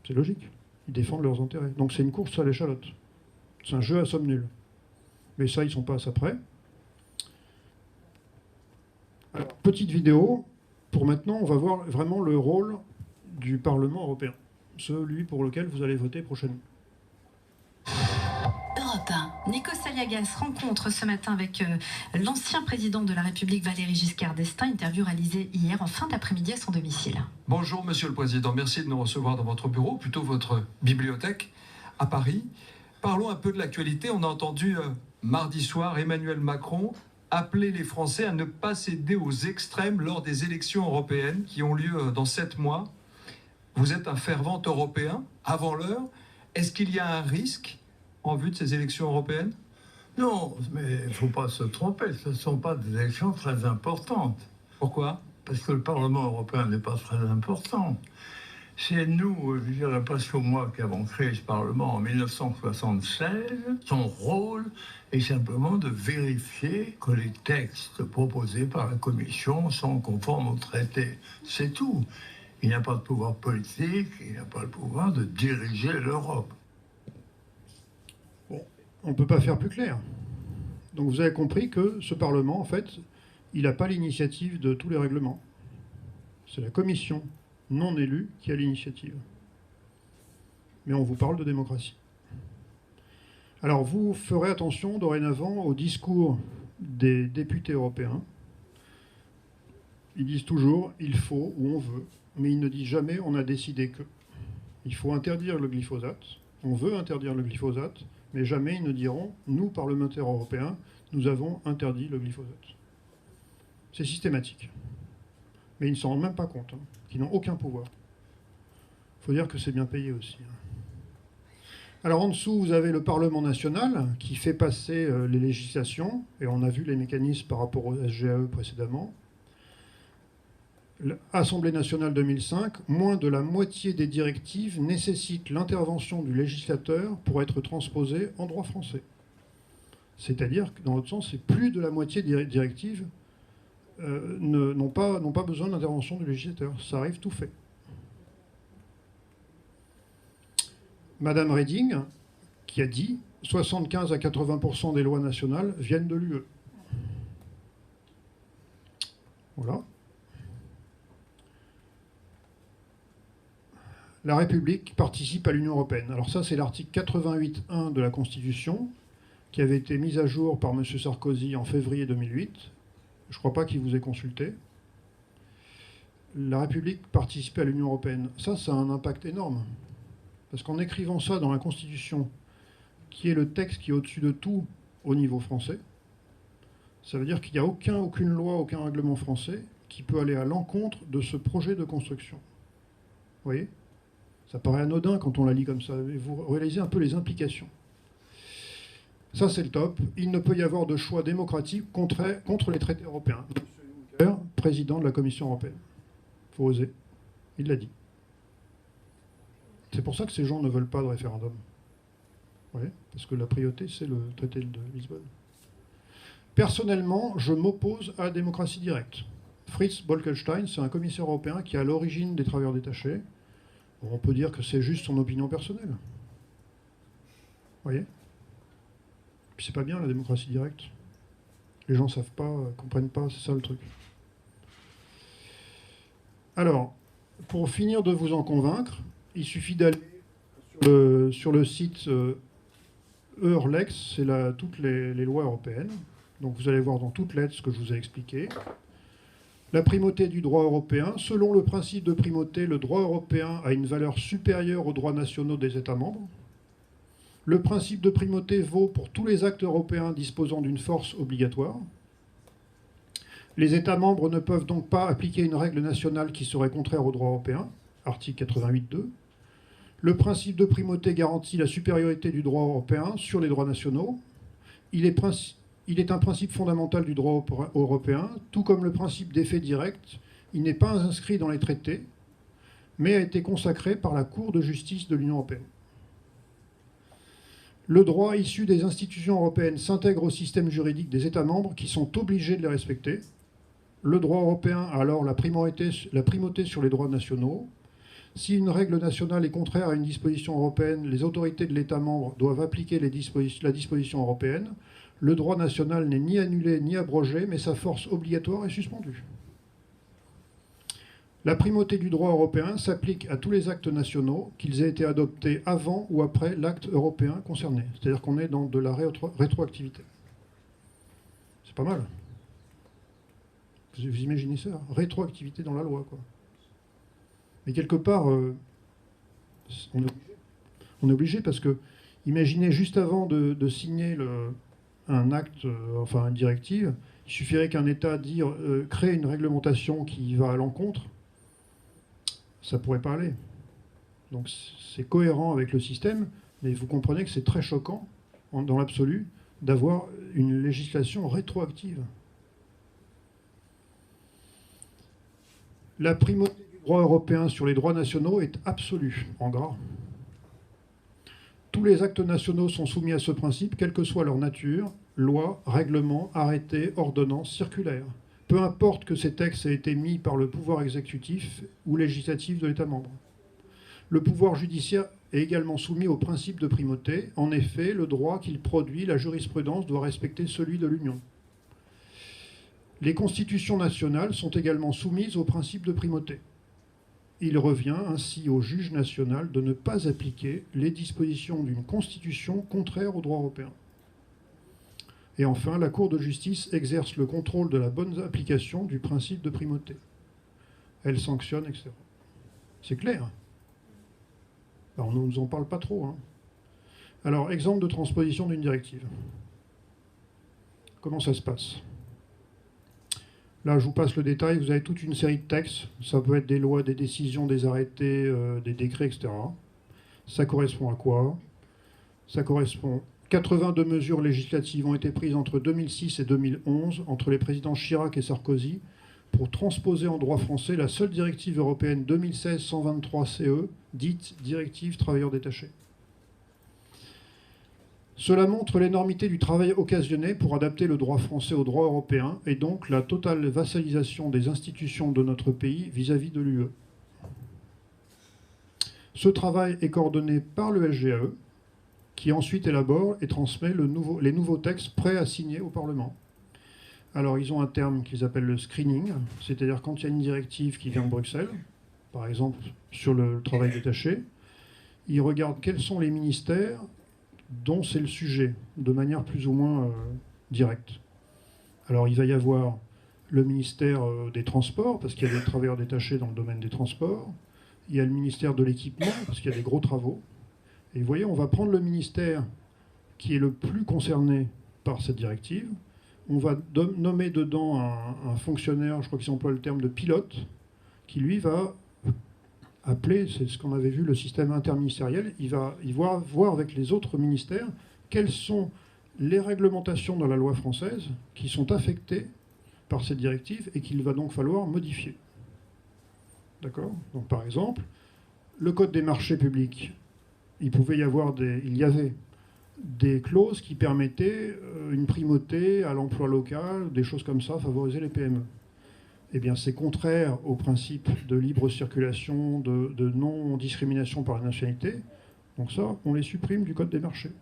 C'est logique. Ils défendent leurs intérêts. Donc c'est une course à l'échalote. C'est un jeu à somme nulle. Mais ça, ils ne sont pas assez prêts. Alors, petite vidéo. Pour maintenant, on va voir vraiment le rôle du Parlement européen. Celui pour lequel vous allez voter prochainement. Europe 1. Nikos Aliagas rencontre ce matin avec l'ancien président de la République Valéry Giscard d'Estaing, interview réalisée hier en fin d'après-midi à son domicile. Bonjour Monsieur le Président, merci de nous recevoir dans votre bureau, plutôt votre bibliothèque à Paris. Parlons un peu de l'actualité. On a entendu mardi soir Emmanuel Macron appeler les Français à ne pas céder aux extrêmes lors des élections européennes qui ont lieu dans 7 mois. Vous êtes un fervent européen avant l'heure. Est-ce qu'il y a un risque en vue de ces élections européennes? Non, mais il ne faut pas se tromper. Ce ne sont pas des élections très importantes. Pourquoi? Parce que le Parlement européen n'est pas très important. C'est nous, je dirais presque moi, qui avons créé ce Parlement en 1976. Son rôle est simplement de vérifier que les textes proposés par la Commission sont conformes au traité. C'est tout. Il n'a pas de pouvoir politique, il n'a pas le pouvoir de diriger l'Europe. Bon, on ne peut pas faire plus clair. Donc vous avez compris que ce Parlement, en fait, il n'a pas l'initiative de tous les règlements. C'est la Commission non élue qui a l'initiative. Mais on vous parle de démocratie. Alors vous ferez attention dorénavant au discours des députés européens. Ils disent toujours « il faut » ou « on veut », mais ils ne disent jamais « on a décidé que ». Il faut interdire le glyphosate, on veut interdire le glyphosate, mais jamais ils ne diront « nous, parlementaires européens, nous avons interdit le glyphosate ». C'est systématique. Mais ils ne s'en rendent même pas compte, hein, qu'ils n'ont aucun pouvoir. Il faut dire que c'est bien payé aussi. Alors en dessous, vous avez le Parlement national qui fait passer les législations, et on a vu les mécanismes par rapport au SGAE précédemment. L'Assemblée nationale 2005, moins de la moitié des directives nécessitent l'intervention du législateur pour être transposées en droit français. C'est-à-dire que dans l'autre sens, c'est plus de la moitié des directives n'ont pas besoin d'intervention du législateur. Ça arrive tout fait. Madame Reding, qui a dit 75 à 80% des lois nationales viennent de l'UE. Voilà. La République participe à l'Union européenne. Alors ça, c'est l'article 88.1 de la Constitution, qui avait été mis à jour par M. Sarkozy en février 2008. Je ne crois pas qu'il vous ait consulté. La République participe à l'Union européenne. Ça a un impact énorme. Parce qu'en écrivant ça dans la Constitution, qui est le texte qui est au-dessus de tout au niveau français, ça veut dire qu'il n'y a aucune loi, aucun règlement français qui peut aller à l'encontre de ce projet de construction. Vous voyez ? Ça paraît anodin quand on la lit comme ça. Vous réalisez un peu les implications. Ça, c'est le top. Il ne peut y avoir de choix démocratique contre les traités européens. M. Juncker, président de la Commission européenne. Il faut oser. Il l'a dit. C'est pour ça que ces gens ne veulent pas de référendum. Oui, parce que la priorité, c'est le traité de Lisbonne. Personnellement, je m'oppose à la démocratie directe. Fritz Bolkestein, c'est un commissaire européen qui est à l'origine des travailleurs détachés. Bon, on peut dire que c'est juste son opinion personnelle. Vous voyez ? Puis c'est pas bien la démocratie directe. Les gens ne savent pas, comprennent pas, c'est ça le truc. Alors, pour finir de vous en convaincre, il suffit d'aller sur le site Eurlex, c'est toutes les lois européennes. Donc vous allez voir dans toutes lettres ce que je vous ai expliqué. La primauté du droit européen. Selon le principe de primauté, le droit européen a une valeur supérieure aux droits nationaux des États membres. Le principe de primauté vaut pour tous les actes européens disposant d'une force obligatoire. Les États membres ne peuvent donc pas appliquer une règle nationale qui serait contraire au droit européen, article 88.2. Le principe de primauté garantit la supériorité du droit européen sur les droits nationaux. Il est un principe fondamental du droit européen, tout comme le principe d'effet direct. Il n'est pas inscrit dans les traités, mais a été consacré par la Cour de justice de l'Union européenne. Le droit issu des institutions européennes s'intègre au système juridique des États membres qui sont obligés de les respecter. Le droit européen a alors la primauté sur les droits nationaux. Si une règle nationale est contraire à une disposition européenne, les autorités de l'État membre doivent appliquer la disposition européenne. Le droit national n'est ni annulé ni abrogé, mais sa force obligatoire est suspendue. La primauté du droit européen s'applique à tous les actes nationaux, qu'ils aient été adoptés avant ou après l'acte européen concerné. C'est-à-dire qu'on est dans de la rétroactivité. C'est pas mal. Vous imaginez ça, rétroactivité dans la loi, quoi. Mais quelque part, on est obligé parce que, imaginez juste avant de signer un acte, enfin une directive, il suffirait qu'un État crée une réglementation qui va à l'encontre, ça pourrait pas aller. Donc c'est cohérent avec le système, mais vous comprenez que c'est très choquant, dans l'absolu, d'avoir une législation rétroactive. La primauté du droit européen sur les droits nationaux est absolue, en gras. Tous les actes nationaux sont soumis à ce principe, quelle que soit leur nature, loi, règlement, arrêté, ordonnance, circulaire. Peu importe que ces textes aient été mis par le pouvoir exécutif ou législatif de l'État membre. Le pouvoir judiciaire est également soumis au principe de primauté. En effet, le droit qu'il produit, la jurisprudence, doit respecter celui de l'Union. Les constitutions nationales sont également soumises au principe de primauté. Il revient ainsi au juge national de ne pas appliquer les dispositions d'une constitution contraire au droit européen. Et enfin, la Cour de justice exerce le contrôle de la bonne application du principe de primauté. Elle sanctionne, etc. C'est clair. Alors, on ne nous en parle pas trop. Hein. Alors, exemple de transposition d'une directive. Comment ça se passe ? Là, je vous passe le détail. Vous avez toute une série de textes. Ça peut être des lois, des décisions, des arrêtés, des décrets, etc. Ça correspond à quoi ? Ça correspond... 82 mesures législatives ont été prises entre 2006 et 2011, entre les présidents Chirac et Sarkozy, pour transposer en droit français la seule directive européenne 2016-123-CE, dite Directive Travailleurs détachés. Cela montre l'énormité du travail occasionné pour adapter le droit français au droit européen, et donc la totale vassalisation des institutions de notre pays vis-à-vis de l'UE. Ce travail est coordonné par le SGAE, qui ensuite élabore et transmet les nouveaux textes prêts à signer au Parlement. Alors, ils ont un terme qu'ils appellent le screening, c'est-à-dire quand il y a une directive qui vient de Bruxelles, par exemple sur le travail détaché, ils regardent quels sont les ministères dont c'est le sujet, de manière plus ou moins directe. Alors, il va y avoir le ministère des Transports, parce qu'il y a des travailleurs détachés dans le domaine des transports. Il y a le ministère de l'Équipement, parce qu'il y a des gros travaux. Et vous voyez, on va prendre le ministère qui est le plus concerné par cette directive. On va nommer dedans un fonctionnaire, je crois qu'ils emploient le terme de pilote, qui lui va appeler, c'est ce qu'on avait vu, le système interministériel. Il va voir avec les autres ministères quelles sont les réglementations dans la loi française qui sont affectées par cette directive et qu'il va donc falloir modifier. D'accord ? Donc par exemple, le Code des marchés publics, il y avait des clauses qui permettaient une primauté à l'emploi local, des choses comme ça, favoriser les PME. Eh bien, c'est contraire au principe de libre circulation, de non-discrimination par la nationalité. Donc ça, on les supprime du Code des marchés.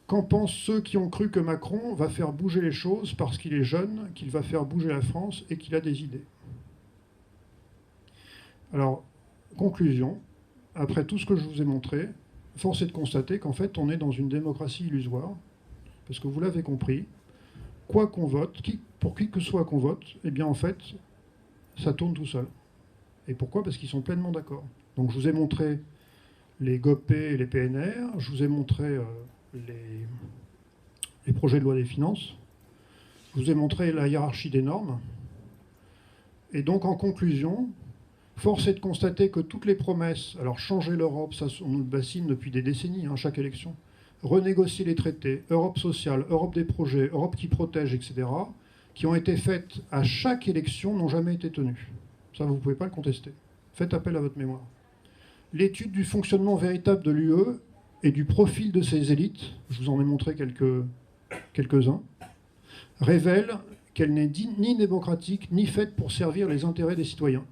Qu'en pensent ceux qui ont cru que Macron va faire bouger les choses parce qu'il est jeune, qu'il va faire bouger la France et qu'il a des idées ? Alors, conclusion, après tout ce que je vous ai montré, force est de constater qu'en fait, on est dans une démocratie illusoire, parce que vous l'avez compris, quoi qu'on vote, pour qui que soit qu'on vote, eh bien en fait, ça tourne tout seul. Et pourquoi ? Parce qu'ils sont pleinement d'accord. Donc je vous ai montré les GOP et les PNR, je vous ai montré les projets de loi des finances, je vous ai montré la hiérarchie des normes, et donc en conclusion, force est de constater que toutes les promesses, alors changer l'Europe, ça on nous le bassine depuis des décennies, chaque élection, renégocier les traités, Europe sociale, Europe des projets, Europe qui protège, etc., qui ont été faites à chaque élection, n'ont jamais été tenues. Ça, vous ne pouvez pas le contester. Faites appel à votre mémoire. L'étude du fonctionnement véritable de l'UE et du profil de ses élites, je vous en ai montré quelques-uns, révèle qu'elle n'est ni démocratique, ni faite pour servir les intérêts des citoyens.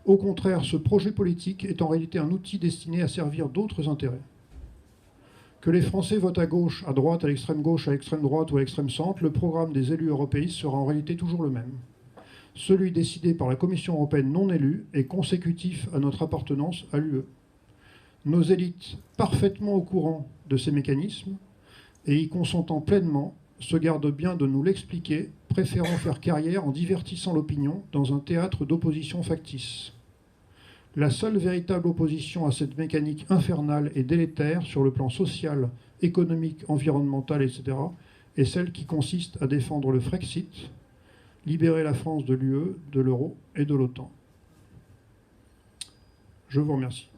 Au contraire, ce projet politique est en réalité un outil destiné à servir d'autres intérêts. Que les Français votent à gauche, à droite, à l'extrême gauche, à l'extrême droite ou à l'extrême centre, le programme des élus européistes sera en réalité toujours le même. Celui décidé par la Commission européenne non élue est consécutif à notre appartenance à l'UE. Nos élites, parfaitement au courant de ces mécanismes et y consentant pleinement, se gardent bien de nous l'expliquer, préférant faire carrière en divertissant l'opinion dans un théâtre d'opposition factice. La seule véritable opposition à cette mécanique infernale et délétère sur le plan social, économique, environnemental, etc., est celle qui consiste à défendre le Frexit, libérer la France de l'UE, de l'euro et de l'OTAN. Je vous remercie.